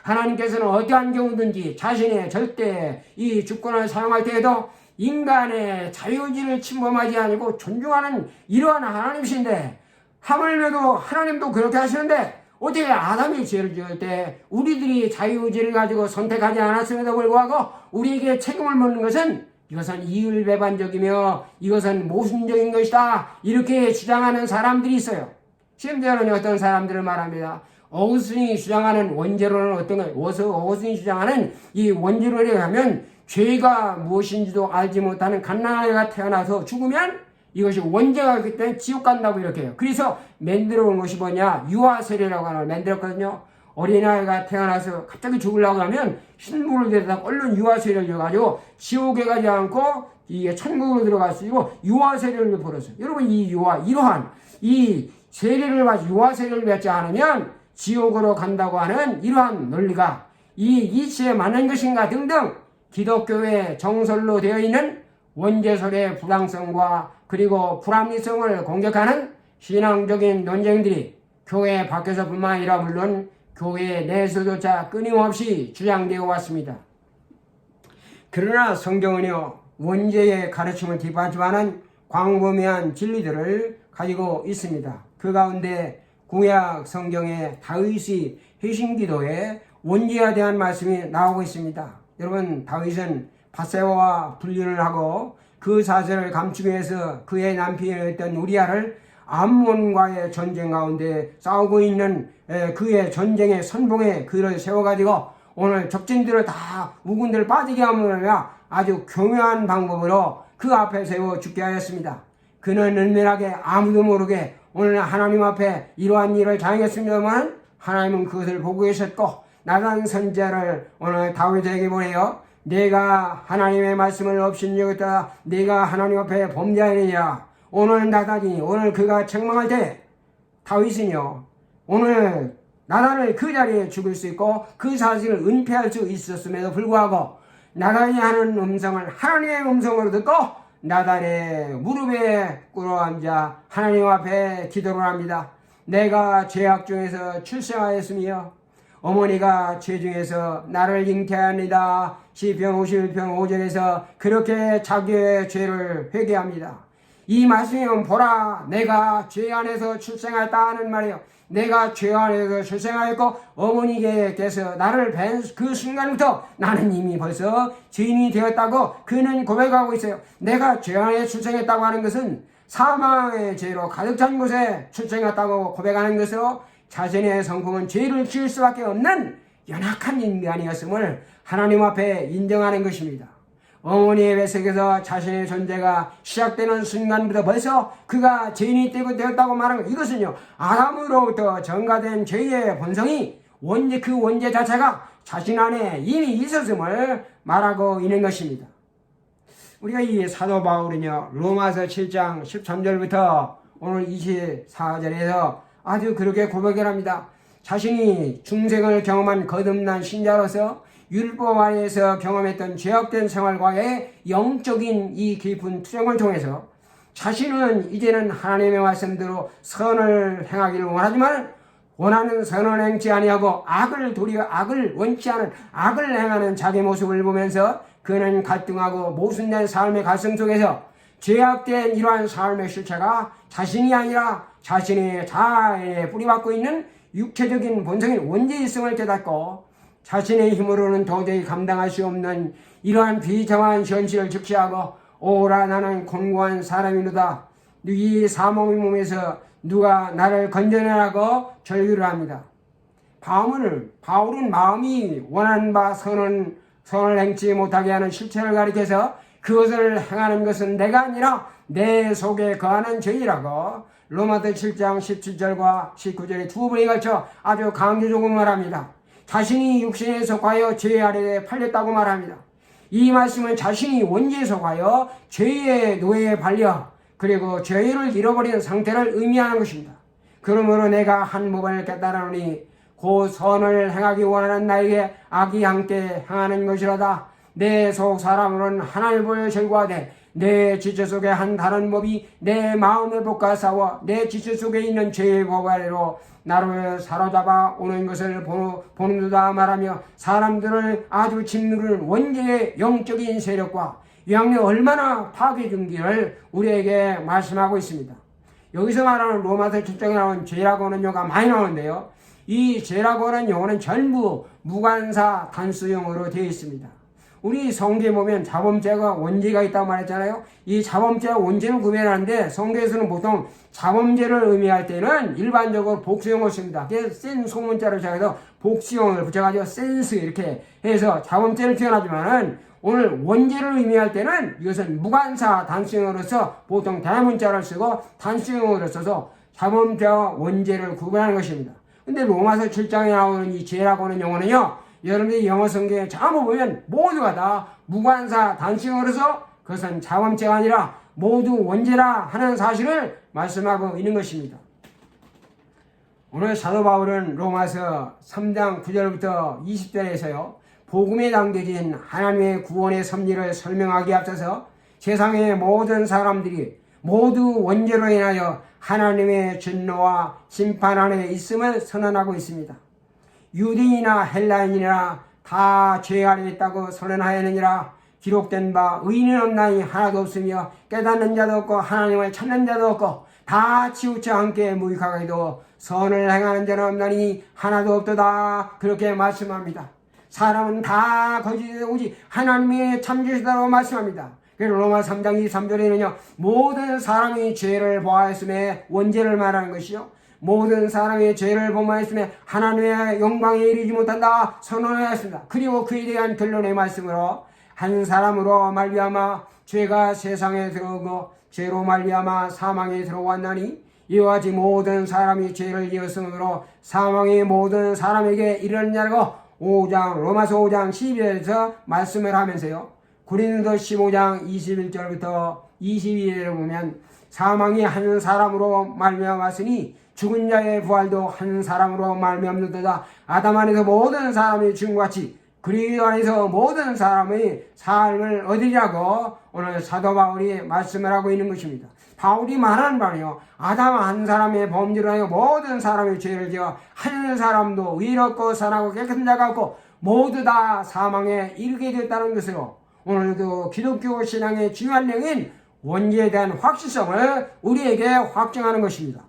Speaker 1: 하나님께서는 어떠한 경우든지 자신의 절대 이 주권을 사용할 때에도 인간의 자유의지를 침범하지 아니고 존중하는 이러한 하나님이신데, 하물며도 하나님도 그렇게 하시는데 어떻게 아담이 죄를 지을 때 우리들이 자유의지를 가지고 선택하지 않았음에도 불구하고 우리에게 책임을 묻는 것은 이것은 이율배반적이며 이것은 모순적인 것이다, 이렇게 주장하는 사람들이 있어요. 심지어는 어떤 사람들을 말합니다. 어거스틴이 주장하는 원죄론은 어떤 거예요? 어거스틴이 주장하는 이 원죄론에 하면 죄가 무엇인지도 알지 못하는 갓난아이가 태어나서 죽으면 이것이 원죄가 있기 때문에 지옥 간다고 이렇게 해요. 그래서 만들어 온 것이 뭐냐? 유아세례라고 하는 걸 만들었거든요. 어린아이가 태어나서 갑자기 죽으려고 하면 신부를 데려다 얼른 유아세례를 줘가지고 지옥에 가지 않고 이게 천국으로 들어갈 수 있고 유아세례를 벌었어요. 여러분, 이러한 이 세례를 받지, 유아세례를 받지 않으면 지옥으로 간다고 하는 이러한 논리가 이 이치에 맞는 것인가 등등 기독교의 정설로 되어 있는 원죄설의 부당성과 그리고 불합리성을 공격하는 신앙적인 논쟁들이 교회 밖에서뿐만 아니라 물론 교회 내에서조차 끊임없이 주장되어 왔습니다. 그러나 성경은요, 원죄의 가르침을 뒷받침하는 광범위한 진리들을 가지고 있습니다. 그 가운데 구약 성경의 다윗이 회심기도에 원죄에 대한 말씀이 나오고 있습니다. 여러분, 다윗은 밧세바와 불륜을 하고 그 사실을 감추기 위해서 그의 남편이었던 우리아를 암몬과의 전쟁 가운데 싸우고 있는 그의 전쟁의 선봉에 그를 세워가지고 오늘 적진들을 다 우군들을 빠지게 하느라 아주 교묘한 방법으로 그 앞에 세워 죽게 하였습니다. 그는 은밀하게 아무도 모르게 오늘 하나님 앞에 이러한 일을 자행했습니다만 하나님은 그것을 보고 계셨고 나단 선지자를 오늘 다윗에게 보내어 내가 하나님의 말씀을 업신여겼다, 내가 하나님 앞에 범죄하느냐. 오늘 나단이 오늘 그가 책망할 때 다윗은요, 오늘 나단을 그 자리에 죽일 수 있고 그 사실을 은폐할 수 있었음에도 불구하고 나단이 하는 음성을 하나님의 음성으로 듣고 나단의 무릎에 꿇어앉아 하나님 앞에 기도를 합니다. 내가 죄악 중에서 출생하였으며 어머니가 죄 중에서 나를 잉태합니다. 시편 51편 5절에서 그렇게 자기의 죄를 회개합니다. 이 말씀이면 보라, 내가 죄 안에서 출생하였다 하는 말이에요. 내가 죄 안에서 출생하였고 어머니께서 나를 뵌 그 순간부터 나는 이미 벌써 죄인이 되었다고 그는 고백하고 있어요. 내가 죄 안에 출생했다고 하는 것은 사망의 죄로 가득 찬 곳에 출생했다고 고백하는 것으로 자신의 성품은 죄를 지을 수밖에 없는 연약한 인간이었음을 하나님 앞에 인정하는 것입니다. 어머니의 뱃속에서 자신의 존재가 시작되는 순간부터 벌써 그가 죄인이 되었다고 말하는 것, 이것은요 아담으로부터 전가된 죄의 본성이 그 원죄 자체가 자신 안에 이미 있었음을 말하고 있는 것입니다. 우리가 이 사도 바울은요 로마서 7장 13절부터 오늘 24절에서 아주 그렇게 고백을 합니다. 자신이 중생을 경험한 거듭난 신자로서 율법 안에서 경험했던 죄악된 생활과의 영적인 이 깊은 투쟁을 통해서 자신은 이제는 하나님의 말씀대로 선을 행하기를 원하지만 원하는 선을 행치 아니하고 악을 원치 않은 악을 행하는 자기 모습을 보면서 그는 갈등하고 모순된 삶의 갈등 속에서 죄악된 이러한 삶의 실체가 자신이 아니라 자신의 자아에 뿌리박고 있는 육체적인 본성인 원죄의성을 깨닫고 자신의 힘으로는 도저히 감당할 수 없는 이러한 비참한 현실을 직시하고 오라 나는 곤고한 사람이로다. 이 사망의 몸에서 누가 나를 건져내라고 절규를 합니다. 바울은 마음이 원하는 바 선을 행치 못하게 하는 실체를 가리켜서 그것을 행하는 것은 내가 아니라 내 속에 거하는 죄이라고 로마서 7장 17절과 19절에 두 번에 걸쳐 아주 강조적으로 말합니다. 자신이 육신에 속하여 죄 아래에 팔렸다고 말합니다. 이 말씀은 자신이 원죄에 속하여 죄의 노예에 팔려 그리고 죄를 잃어버린 상태를 의미하는 것입니다. 그러므로 내가 한 법을 깨달으니 곧 선을 행하기 원하는 나에게 악이 함께 행하는 것이로다. 내 속 사람으로는 하나님을 절구하되 내 지체 속에 한 다른 법이 내 마음의 법과 싸워 내 지체 속에 있는 죄의 법 아래로 나를 사로잡아 오는 것을 보는도다 말하며 사람들을 아주 짓누르는 원죄의 영적인 세력과 양이 얼마나 파괴적인지를 우리에게 말씀하고 있습니다. 여기서 말하는 로마서 7장에 나온 죄라고 하는 용어가 많이 나오는데요. 이 죄라고 하는 용어는 전부 무관사 단수용어로 되어 있습니다. 우리 성경에 보면 자범죄가 원죄가 있다고 말했잖아요. 이 자범죄와 원죄는 구별하는데 성경에서는 보통 자범죄를 의미할 때는 일반적으로 복수용어를 씁니다. 그래서 센 소문자로 시작해서 복수용어를 붙여가지고 센스 이렇게 해서 자범죄를 표현하지만은 오늘 원죄를 의미할 때는 이것은 무관사 단수용어로서 보통 대문자를 쓰고 단수용어로 써서 자범죄와 원죄를 구분하는 것입니다. 근데 로마서 7장에 나오는 이 죄라고 하는 용어는요, 여러분들이 영어 성경에 전부 보면 모두가 다 무관사 단수용어로서 그것은 자범죄가 아니라 모두 원죄라 하는 사실을 말씀하고 있는 것입니다. 오늘 사도 바울은 로마서 3장 9절부터 20절에서요. 복음에 담겨진 하나님의 구원의 섭리를 설명하기에 앞서서 세상의 모든 사람들이 모두 원죄로 인하여 하나님의 진노와 심판 안에 있음을 선언하고 있습니다. 유대인이나 헬라인이나 다 죄 아래 있다고 선언하였느니라. 기록된 바 의인은 없나니 하나도 없으며 깨닫는 자도 없고 하나님을 찾는 자도 없고 다 치우쳐 함께 무익하게도 선을 행하는 자는 없나니 하나도 없도다. 그렇게 말씀합니다. 사람은 다 거짓에 오직 하나님의 참주시다고 말씀합니다. 그래서 로마 3장 23절에는요 모든 사람이 죄를 보아했음에 원죄를 말하는 것이요 모든 사람의 죄를 범하였음에 하나님의 영광에 이르지 못한다 선언하였습니다. 그리고 그에 대한 결론의 말씀으로 한 사람으로 말미암아 죄가 세상에 들어오고 죄로 말미암아 사망에 들어왔나니 이와 같이 모든 사람이 죄를 지었으므로 사망이 모든 사람에게 이르느냐고 로마서 5장 12절에서 말씀을 하면서요 고린도 15장 21절부터 22절에 보면 사망이 한 사람으로 말미암았으니 죽은 자의 부활도 한 사람으로 말미암는도다. 아담 안에서 모든 사람이 죽음과 같이 그리스도 안에서 모든 사람의 삶을 얻으리라고 오늘 사도 바울이 말씀을 하고 있는 것입니다. 바울이 말하는 바는요 아담 한 사람의 범죄로 하여 모든 사람의 죄를 지어 한 사람도 의롭고 선하고 깨끗한 자가 없고 모두 다 사망에 이르게 되었다는 것으로 오늘도 기독교 신앙의 중요한 내용인 원죄에 대한 확실성을 우리에게 확증하는 것입니다.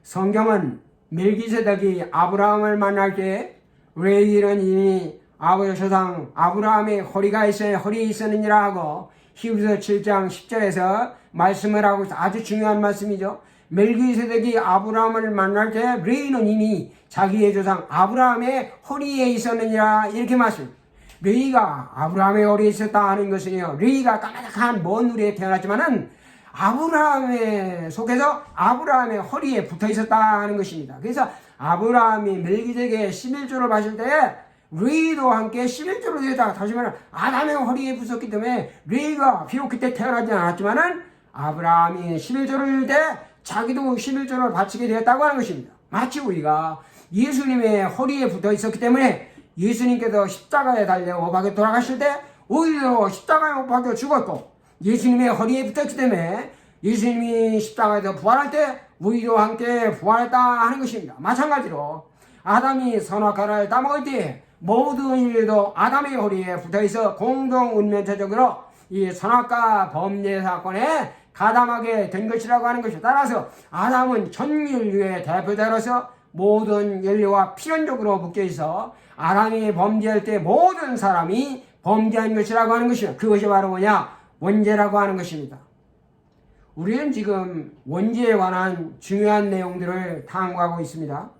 Speaker 1: 성경은 멜기세덱이 아브라함을 만날 때 레위는 이미 아버지 조상 아브라함의 허리에 있었느니라 하고 히브리서 7장 10절에서 말씀을 하고 있어. 아주 중요한 말씀이죠. 멜기세덱이 아브라함을 만날 때 레위는 이미 자기의 조상 아브라함의 허리에 있었느니라 이렇게 말씀. 레위가 아브라함의 허리에 있었다 하는 것은요 레위가 까마득한 먼 누리에 태어났지만은 아브라함의 속에서 아브라함의 허리에 붙어 있었다 하는 것입니다. 그래서 아브라함이 멜기세덱의 11조를 받을 때 레위도 함께 11조로 되었다. 다시 말하면 아담의 허리에 붙었기 때문에 레위가 비록 그때 태어나지 않았지만은 아브라함이 11조를 줄 때 자기도 11조를 바치게 되었다고 하는 것입니다. 마치 우리가 예수님의 허리에 붙어 있었기 때문에 예수님께서 십자가에 달려 못 박혀 돌아가실 때 우리도 십자가에 못 박혀 죽었고 예수님의 허리에 붙었기 때문에 예수님이 십자가에서 부활할 때 우리도 함께 부활했다 하는 것입니다. 마찬가지로 아담이 선악과를 따먹을 때 모든 인류도 아담의 허리에 붙어있어 공동 운명체적으로 이 선악과 범죄 사건에 가담하게 된 것이라고 하는 것이죠. 따라서 아담은 전 인류의 대표자로서 모든 인류와 필연적으로 묶여 있어 아담이 범죄할 때 모든 사람이 범죄한 것이라고 하는 것이죠. 그것이 바로 뭐냐? 원죄라고 하는 것입니다. 우리는 지금 원죄에 관한 중요한 내용들을 탐구하고 있습니다.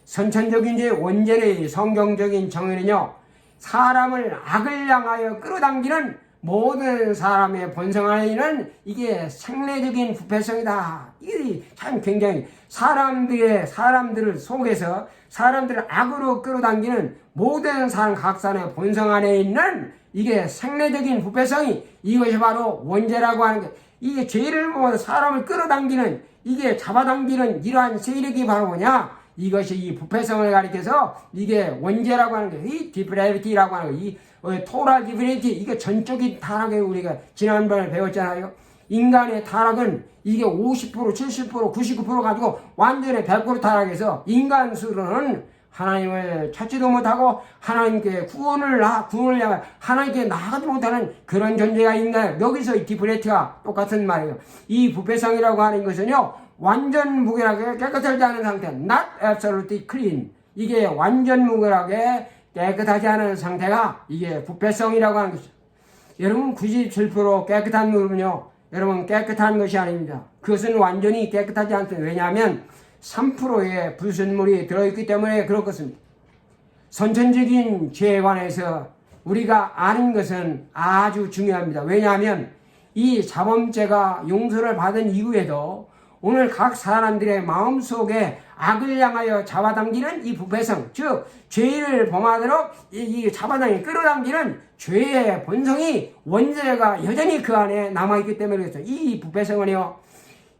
Speaker 1: 선천적인 원죄의 성경적인 정의는요, 사람을 악을 향하여 끌어당기는 모든 사람의 본성 안에 있는 이게 생리적인 부패성이다. 이게 참 굉장히 사람들을 속에서 사람들을 악으로 끌어당기는 모든 사람 각산의 본성 안에 있는 이게 생리적인 부패성이 이것이 바로 원죄라고 하는 것. 이게 죄를 보면 사람을 끌어당기는 이게 잡아당기는 이러한 세력이 바로 뭐냐? 이것이 이 부패성을 가리켜서 이게 원죄라고 하는 거예요. 이 디프레비티라고 하는 거예요. 이 토랄 디프레비티, 이게 전적인 타락에 우리가 지난번에 배웠잖아요. 인간의 타락은 이게 50%, 70%, 99% 가지고 완전히 100% 타락해서 인간 수로는 하나님을 찾지도 못하고 하나님께 구원을 향해 하나님께 나아가지 못하는 그런 존재가 인간. 여기서 이 디프레티가 똑같은 말이에요. 이 부패성이라고 하는 것은요, 완전 무결하게 깨끗하지 않은 상태, not absolutely clean. 이게 완전 무결하게 깨끗하지 않은 상태가 이게 부패성이라고 하는 것이죠. 여러분 97% 깨끗한 물은요, 여러분 깨끗한 것이 아닙니다. 그것은 완전히 깨끗하지 않습니다. 왜냐하면 3%의 불순물이 들어있기 때문에 그럴 것입니다. 선천적인 죄에 관해서 우리가 아는 것은 아주 중요합니다. 왜냐하면 이 자범죄가 용서를 받은 이후에도 오늘 각 사람들의 마음속에 악을 향하여 잡아당기는 이 부패성, 즉 죄를 범하도록 이 잡아당기는 끌어당기는 죄의 본성이 원죄가 여전히 그 안에 남아있기 때문에 그렇죠. 이 부패성은요,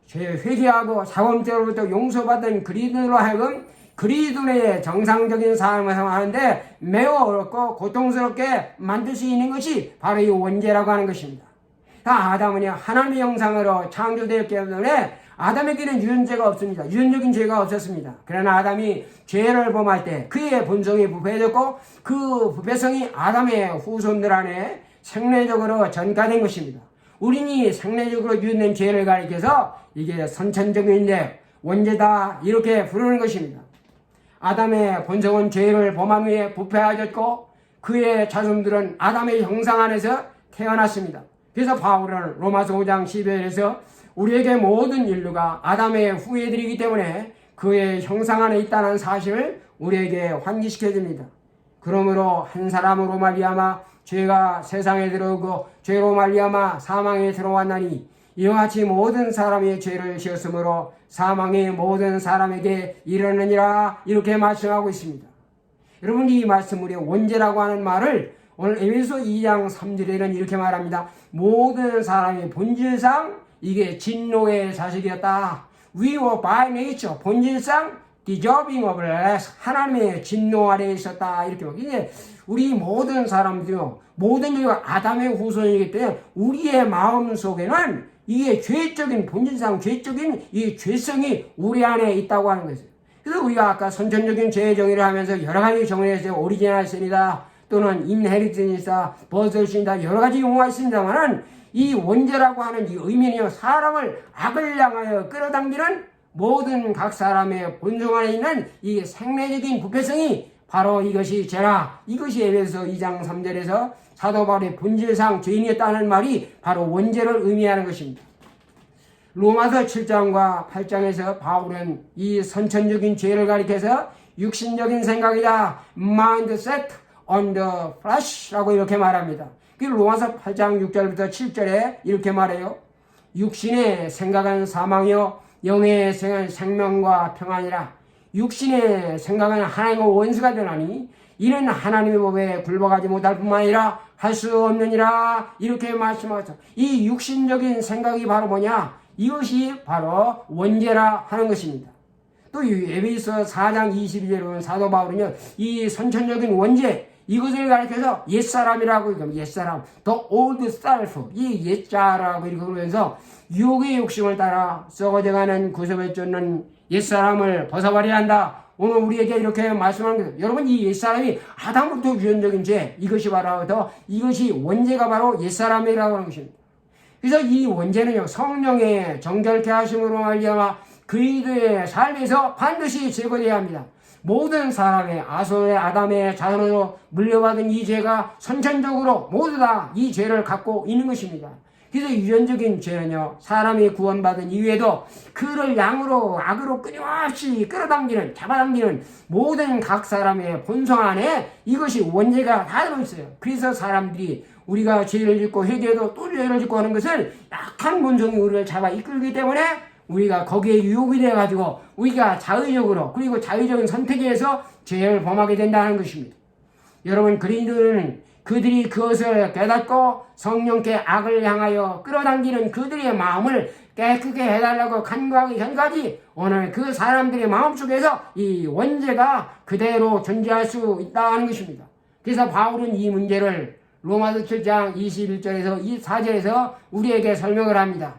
Speaker 1: 죄 회개하고 자범죄로부터 용서받은 그리스도로 하여금 그리스도의 정상적인 삶을 하는데 매우 어렵고 고통스럽게 만들 수 있는 것이 바로 이 원죄라고 하는 것입니다. 아담은요, 하나님의 형상으로 창조되었기 때문에 아담에게는 유전죄가 없습니다. 유전적인 죄가 없었습니다. 그러나 아담이 죄를 범할 때 그의 본성이 부패해졌고 그 부패성이 아담의 후손들 안에 생리적으로 전가된 것입니다. 우리는 이 생리적으로 유전된 죄를 가리켜서 이게 선천적인데 원죄다 이렇게 부르는 것입니다. 아담의 본성은 죄를 범함 후에 부패하였고 그의 자손들은 아담의 형상 안에서 태어났습니다. 그래서 바울은 로마서 5장 12절에서 우리에게 모든 인류가 아담의 후예들이기 때문에 그의 형상 안에 있다는 사실을 우리에게 환기시켜 줍니다. 그러므로 한 사람으로 말미암아 죄가 세상에 들어오고 죄로 말미암아 사망에 들어왔나니 이와 같이 모든 사람이 죄를 지었으므로 사망이 모든 사람에게 이르느니라 이렇게 말씀하고 있습니다. 여러분 이 말씀 우리 원죄라고 하는 말을 오늘 에베소 2장 3절에는 이렇게 말합니다. 모든 사람이 본질상 이게 진노의 자식이었다. We were by nature 본질상 deserving of wrath 하나님의 진노 아래에 있었다. 이렇게 이게 우리 모든 사람들이요 모든 인류가 아담의 후손이기 때문에 우리의 마음 속에는 이게 죄적인 본질상 죄적인 이 죄성이 우리 안에 있다고 하는 것이에요. 그래서 우리가 아까 선천적인 죄의 정의를 하면서 여러 가지 정의를 했어요. 오리지널 신이다 또는 인헤리턴이다 버섯이다 여러 가지 용어가 있습니다만은 이 원죄라고 하는 이 의미는요, 사람을 악을 향하여 끌어당기는 모든 각 사람의 본성 안에 있는 이 생리적인 부패성이 바로 이것이 죄라. 이것이 에베소 2장 3절에서 사도 바울의 본질상 죄인이었다는 말이 바로 원죄를 의미하는 것입니다. 로마서 7장과 8장에서 바울은 이 선천적인 죄를 가리켜서 육신적인 생각이다. mindset on the flesh라고 이렇게 말합니다. 그 로마서 8장 6절부터 7절에 이렇게 말해요. 육신의 생각은 사망이요 영의 생각은 생명과 평안이라. 육신의 생각은 하나님과 원수가 되나니 이는 하나님의 법에 굴복하지 못할 뿐만 아니라 할 수 없느니라 이렇게 말씀하셨어. 이 육신적인 생각이 바로 뭐냐? 이것이 바로 원죄라 하는 것입니다. 또 에베소 4장 22절에 사도 바울은요, 이 선천적인 원죄 이것을 가리켜서 옛사람이라고 이거 옛사람, the old self, 이 옛자라고 이렇게 그러면서 유혹의 욕심을 따라 썩어져가는 구습을 쫓는 옛사람을 벗어버려야 한다. 오늘 우리에게 이렇게 말씀하는 거예요. 여러분 이 옛사람이 아담부터 유전적인 죄 이것이 바로 이것이 원죄가 바로 옛사람이라고 하는 것입니다. 그래서 이 원죄는요, 성령의 정결케 하심으로 말미암아 그이들의 삶에서 반드시 제거되어야 합니다. 모든 사람의 아소의 아담의 자손으로 물려받은 이 죄가 선천적으로 모두 다 이 죄를 갖고 있는 것입니다. 그래서 유전적인 죄는요, 사람이 구원받은 이후에도 그를 양으로 악으로 끊임없이 끌어당기는, 잡아당기는 모든 각 사람의 본성 안에 이것이 원죄가 다 들어있어요. 그래서 사람들이 우리가 죄를 짓고 회개해도 또 죄를 짓고 하는 것은 약한 본성이 우리를 잡아 이끌기 때문에 우리가 거기에 유혹이 돼가지고 우리가 자의적으로, 그리고 자의적인 선택에 의해서 죄를 범하게 된다는 것입니다. 여러분, 그리스도는 그들이 그것을 깨닫고 성령께 악을 향하여 끌어당기는 그들의 마음을 깨끗게 해달라고 간구하기 전까지 오늘 그 사람들의 마음속에서 이 원죄가 그대로 존재할 수 있다는 것입니다. 그래서 바울은 이 문제를 로마서 7장 21절에서 24절에서 우리에게 설명을 합니다.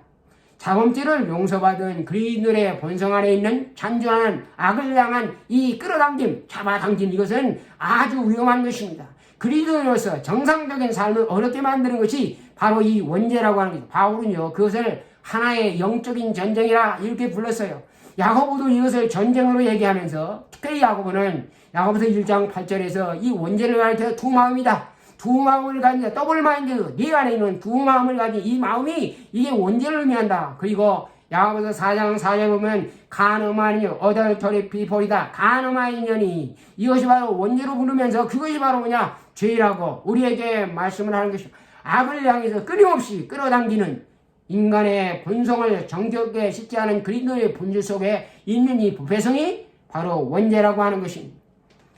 Speaker 1: 자범죄를 용서받은 그리스도의 본성 안에 있는 잔존하는 악을 향한 이 끌어당김, 잡아당김, 이것은 아주 위험한 것입니다. 그리스도로서 정상적인 삶을 어렵게 만드는 것이 바로 이 원죄라고 하는 것입니다. 바울은요, 그것을 하나의 영적인 전쟁이라 이렇게 불렀어요. 야고보도 이것을 전쟁으로 얘기하면서, 특히 야고보는 야고보서 1장 8절에서 이 원죄를 가리켜 두 마음이다. 두 마음을 가진 더블 마인드, 네 안에 있는 두 마음을 가진 이 마음이 이게 원죄를 의미한다. 그리고 야고보서 4장 4절에 보면 간음한 어덜터리 피폴이다. 간음한 인연이 이것이 바로 원죄로 부르면서 그것이 바로 뭐냐? 죄라고 우리에게 말씀을 하는 것입니다. 악을 향해서 끊임없이 끌어당기는 인간의 본성을 정결하게 씻지 않은 그리스도의 본질 속에 있는 이 부패성이 바로 원죄라고 하는 것입니다.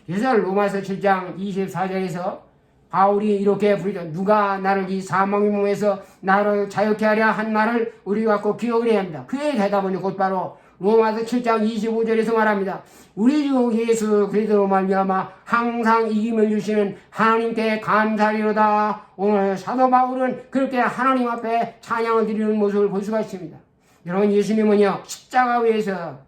Speaker 1: 그래서 로마서 7장 24절에서 바울이 이렇게 부르죠. 누가 나를 이 사망의 몸에서 나를 자유케 하랴 한 말을 우리가 꼭 기억을 해야 합니다. 그의 대답은 곧바로 로마서 7장 25절에서 말합니다. 우리 주 예수 그리스도로 말미암아 항상 이김을 주시는 하나님께 감사리로다. 오늘 사도 바울은 그렇게 하나님 앞에 찬양을 드리는 모습을 볼 수가 있습니다. 여러분, 예수님은요, 십자가 위에서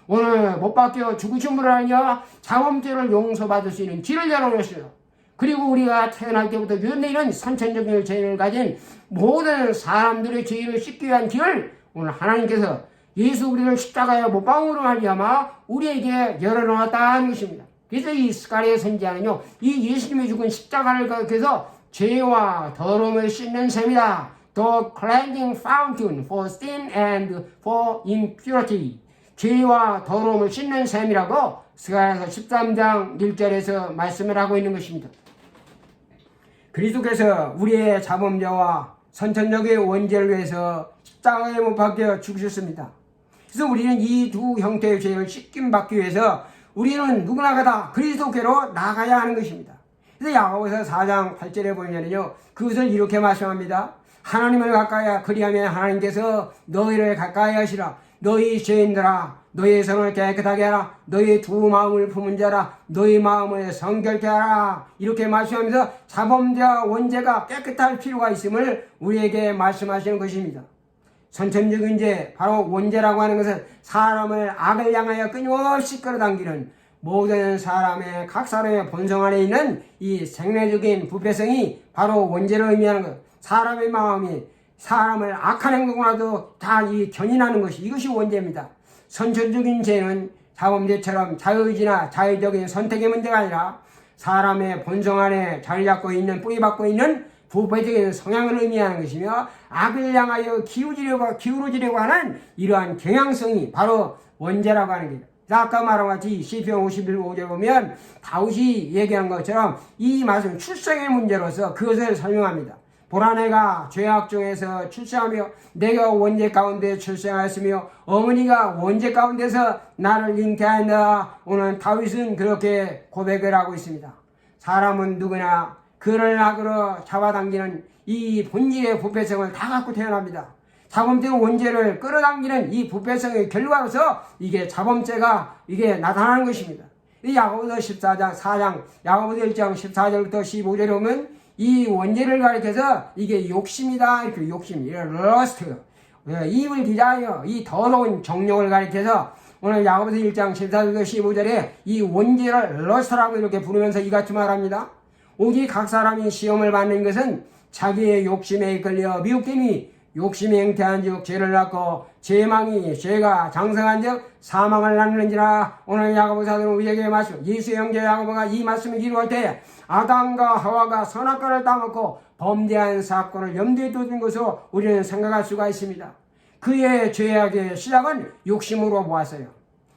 Speaker 1: 오늘 못 박혀 죽으심으로 하여 자범죄를 용서받을 수 있는 길을 열어놓으시고, 그리고 우리가 태어날 때부터 이런 선천적인 죄를 가진 모든 사람들의 죄를 씻기 위한 길을 오늘 하나님께서 예수 그리스도를 십자가에 못 박음으로 말미암아 우리에게 열어놓았다는 것입니다. 그래서 이 스가랴 선지자는요, 이 예수님이 죽은 십자가를 가리켜서 죄와 더러움을 씻는 셈이다. The cleansing fountain for sin and for impurity. 죄와 더러움을 씻는 셈이라고 스가랴서 13장 1절에서 말씀을 하고 있는 것입니다. 그리스도께서 우리의 자범죄와 선천적인 원죄를 위해서 십자가에 못 박혀 죽으셨습니다. 그래서 우리는 이 두 형태의 죄를 씻김받기 위해서 우리는 누구나 다 그리스도께로 나가야 하는 것입니다. 그래서 야고보서 4장 8절에 보면요, 그것을 이렇게 말씀합니다. 하나님을 가까이 그리하면 하나님께서 너희를 가까이 하시라. 너희 죄인들아, 너희의 성을 깨끗하게 하라. 너희 두 마음을 품은 자라. 너희 마음을 성결케 하라. 이렇게 말씀하면서 자범죄와 원죄가 깨끗할 필요가 있음을 우리에게 말씀하시는 것입니다. 선천적인 죄, 바로 원죄라고 하는 것은 사람을 악을 향하여 끊임없이 끌어당기는 모든 사람의 각 사람의 본성 안에 있는 이 생리적인 부패성이 바로 원죄를 의미하는 것. 사람의 마음이 사람을 악한 행동으로도 다 이 견인하는 것이, 이것이 원죄입니다. 선천적인 죄는 자범죄처럼 자유의지나 자유적인 선택의 문제가 아니라 사람의 본성 안에 자리 잡고 있는, 뿌리 박고 있는 부패적인 성향을 의미하는 것이며, 악을 향하여 기울어지려고 하는 이러한 경향성이 바로 원죄라고 하는 겁니다. 아까 말한 같이 시편 51호에 보면 다윗이 얘기한 것처럼 이 말씀 출생의 문제로서 그것을 설명합니다. 보라, 내가 죄악 중에서 출생하며 내가 원죄 가운데 출생하였으며 어머니가 원죄 가운데서 나를 잉태하였다. 오늘 다윗은 그렇게 고백을 하고 있습니다. 사람은 누구나 그를 악으로 잡아당기는 이 본질의 부패성을 다 갖고 태어납니다. 자범죄는 원죄를 끌어당기는 이 부패성의 결과로서 이게 자범죄가 이게 나타나는 것입니다. 이 야고보서 4장 야고보서 1장 14절부터 15절에 보면 이 원죄를 가리켜서 이게 욕심이다. 이렇게 욕심, 러스트, 이을 디자이어, 이 더러운 정욕을 가리켜서 오늘 야고보서 1장 14절부터 15절에 이 원죄를 러스트라고 이렇게 부르면서 이같이 말합니다. 오직 각 사람이 시험을 받는 것은 자기의 욕심에 이끌려 미혹됨이 욕심이 잉태한즉 죄를 낳고 죄가 장성한즉 사망을 낳는지라. 오늘 야고보 사도는 우리에게 말씀, 예수의 형제 야고보가 이 말씀을 기록할 때 아담과 하와가 선악과를 따먹고 범죄한 사건을 염두에 두는 것으로 우리는 생각할 수가 있습니다. 그의 죄악의 시작은 욕심으로 보았어요.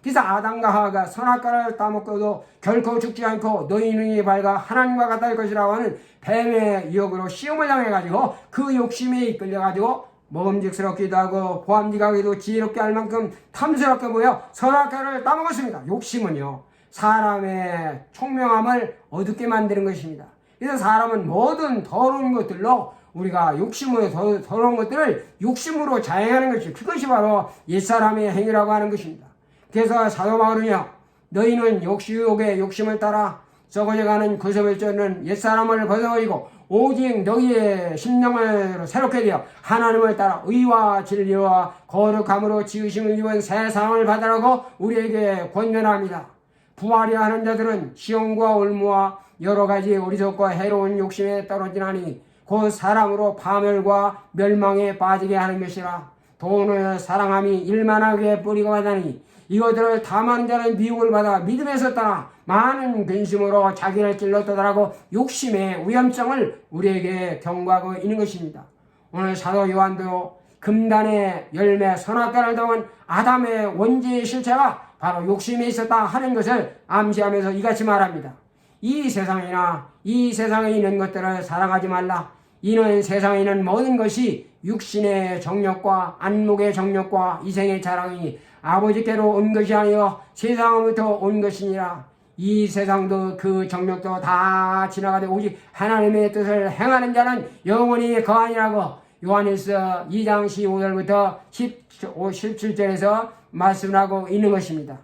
Speaker 1: 그래서 아담과 하와가 선악과를 따먹고도 결코 죽지 않고 너희 눈이 밝아 하나님과 같을 것이라고 하는 뱀의 유혹으로 시험을 당해가지고 그 욕심에 이끌려가지고 먹음직스럽기도 하고 보암직하기도 지혜롭게 할 만큼 탐스럽게 보여 선악과를 따먹었습니다. 욕심은요, 사람의 총명함을 어둡게 만드는 것입니다. 그래서 사람은 모든 더러운 것들로 우리가 욕심으로 더러운 것들을 욕심으로 자행하는 것이, 그것이 바로 옛사람의 행위라고 하는 것입니다. 그래서 사도 바울은요, 너희는 욕심의 욕심을 따라 썩어져가는 구습을 쫓는 옛사람을 벗어버리고 오직 너희의 심령을 새롭게 되어 하나님을 따라 의와 진리와 거룩함으로 지으심을 입은 새 사람을 받으라고 우리에게 권면합니다. 부활이야 하는 자들은 시험과 올무와 여러 가지 어리석고 해로운 욕심에 떨어지나니 곧 사람으로 파멸과 멸망에 빠지게 하는 것이라. 돈을 사랑함이 일만하게 뿌리고 하다니 이것들을 탐하는 자는 미혹을 받아 믿음에서 떠나 많은 근심으로 자기를 찔렀다라고 욕심의 위험성을 우리에게 경고하고 있는 것입니다. 오늘 사도 요한도 금단의 열매 선악과를 담은 아담의 원죄의 실체가 바로 욕심에 있었다 하는 것을 암시하면서 이같이 말합니다. 이 세상이나 이 세상에 있는 것들을 사랑하지 말라. 이는 세상에 있는 모든 것이 육신의 정욕과 안목의 정욕과 이생의 자랑이 아버지께로 온 것이 아니요 세상으로부터 온 것이니라. 이 세상도 그 정욕도 다 지나가되 오직 하나님의 뜻을 행하는 자는 영원히 거하니라고 요한일서 2장 15절부터 17절에서 말씀하고 있는 것입니다.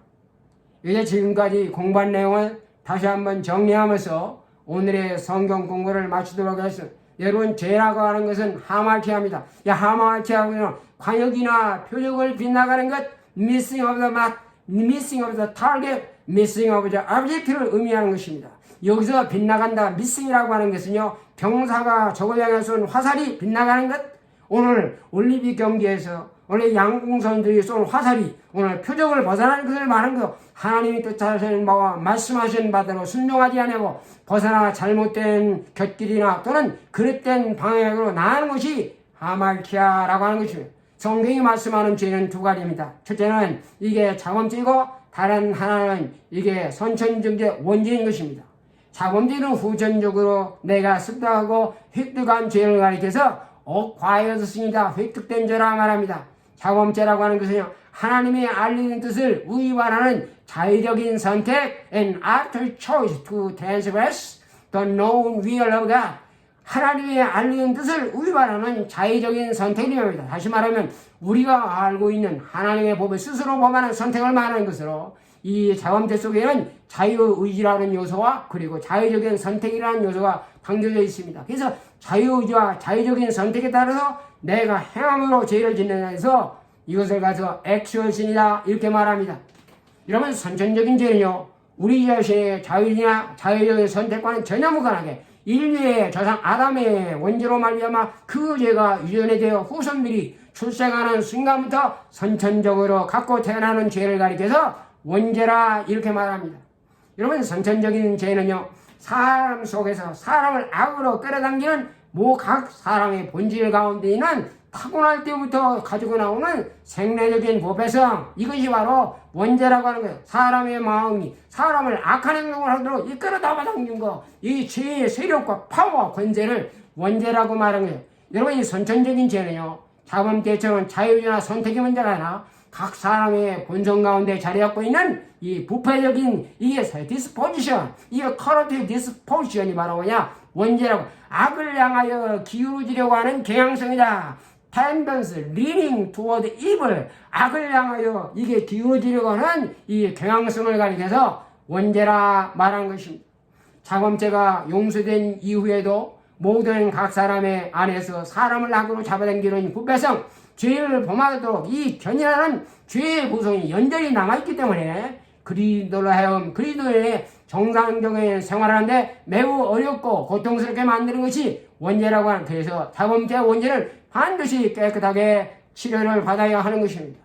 Speaker 1: 이제 지금까지 공부한 내용을 다시 한번 정리하면서 오늘의 성경 공부를 마치도록 하겠습니다. 여러분, 죄라고 하는 것은 하마키아입니다. 하마키아는 관역이나 표적을 빗나가는 것, missing of the mark, missing of the target, missing of the object를 의미하는 것입니다. 여기서 빗나간다, missing이라고 하는 것은요, 병사가 적을 향해 쏜 화살이 빗나가는 것. 오늘 올림픽 경기에서 원래 양궁선수들이 쏜 화살이 오늘 표적을 벗어나는 것을 말하는 것. 하나님이 뜻하시는 바와 말씀하신 바대로 순종하지 아니하고 벗어나 잘못된 곁길이나 또는 그릇된 방향으로 나가는 것이 하말키아라고 하는 것입니다. 성경이 말씀하는 죄는 두 가지입니다. 첫째는 이게 자범죄이고 다른 하나는 이게 선천적인 원죄인 것입니다. 자범죄는 후천적으로 내가 습득하고 획득한 죄를 가리켜서 과하였습니다. 획득된 죄라 말합니다. 자범죄라고 하는 것은요, 하나님의 알리는 뜻을 위반하는 자의적인 선택 and active choice to transgress the known will of God. 하나님의 알리는 뜻을 위반하는 자의적인 선택입니다. 다시 말하면 우리가 알고 있는 하나님의 법을 스스로 범하는 선택을 말하는 것으로 이 자범죄 속에는 자유의지라는 요소와 그리고 자의적인 선택이라는 요소가 담겨져 있습니다. 그래서 자유의지와 자의적인 선택에 따라서 내가 행함으로 죄를 짓는 데서 이것을 가서 액션이다 이렇게 말합니다. 이러면 선천적인 죄는요, 우리 자신의 자유나 자유적인 선택과는 전혀 무관하게 인류의 조상 아담의 원죄로 말미암아 그 죄가 유전이 되어 후손들이 출생하는 순간부터 선천적으로 갖고 태어나는 죄를 가리켜서 원죄라 이렇게 말합니다. 여러분, 선천적인 죄는요, 사람 속에서 사람을 악으로 끌어당기는 각 사람의 본질 가운데 있는 타고날 때부터 가지고 나오는 생리적인 보배성, 이것이 바로 원죄라고 하는 거예요. 사람의 마음이 사람을 악한 행동을 하도록 이끌어 잡아당긴 거, 이 죄의 세력과 파워와 권세를 원죄라고 말하는 거예요. 여러분, 이 선천적인 죄는요, 자범죄처럼 자유나 선택의 문제가 아니라 각 사람의 본성 가운데 자리 잡고 있는 이 부패적인 이게 디스포지션, 이게 커러티브 디스포지션이 바로 뭐냐? 원죄라고. 악을 향하여 기울어지려고 하는 경향성이다. tendency, leaning toward evil. 악을 향하여 이게 기울어지려고 하는 이 경향성을 가리켜서 원죄라 말한 것입니다. 자범죄가 용서된 이후에도 모든 각 사람의 안에서 사람을 악으로 잡아당기는 부패성, 죄를 범하도록 이 견인하는 죄의 구성이 연전히 남아있기 때문에 그리스도로 하여금 그리스도의 정상적인 생활하는데 매우 어렵고 고통스럽게 만드는 것이 원죄라고 하는, 그래서 다범죄 원죄를 반드시 깨끗하게 치료를 받아야 하는 것입니다.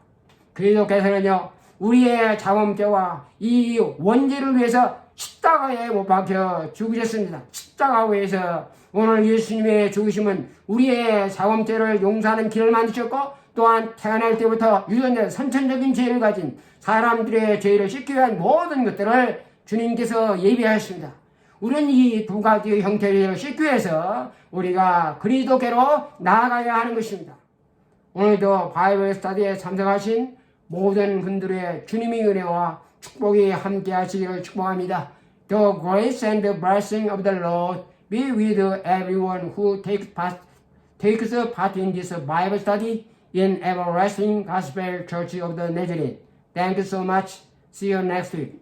Speaker 1: 그리스도께서는요 우리의 자범죄와 이 원죄를 위해서 십자가에 못 박혀 죽으셨습니다. 십자가 위에서 오늘 예수님의 죽으심은 우리의 자범죄를 용서하는 길을 만드셨고, 또한 태어날 때부터 유전자 선천적인 죄를 가진 사람들의 죄를 씻기 위한 모든 것들을 주님께서 예비하셨습니다. 우리는 이 두 가지 형태를 씻기 위해서 우리가 그리스도께로 나아가야 하는 것입니다. 오늘도 바이블 스터디에 참석하신 모든 분들의 주님의 은혜와 축복이 함께 하시기를 축복합니다. The grace and the blessing of the Lord be with everyone who takes part in this Bible study in Everlasting Gospel Church of the Nazarene. Thank you so much. See you next week.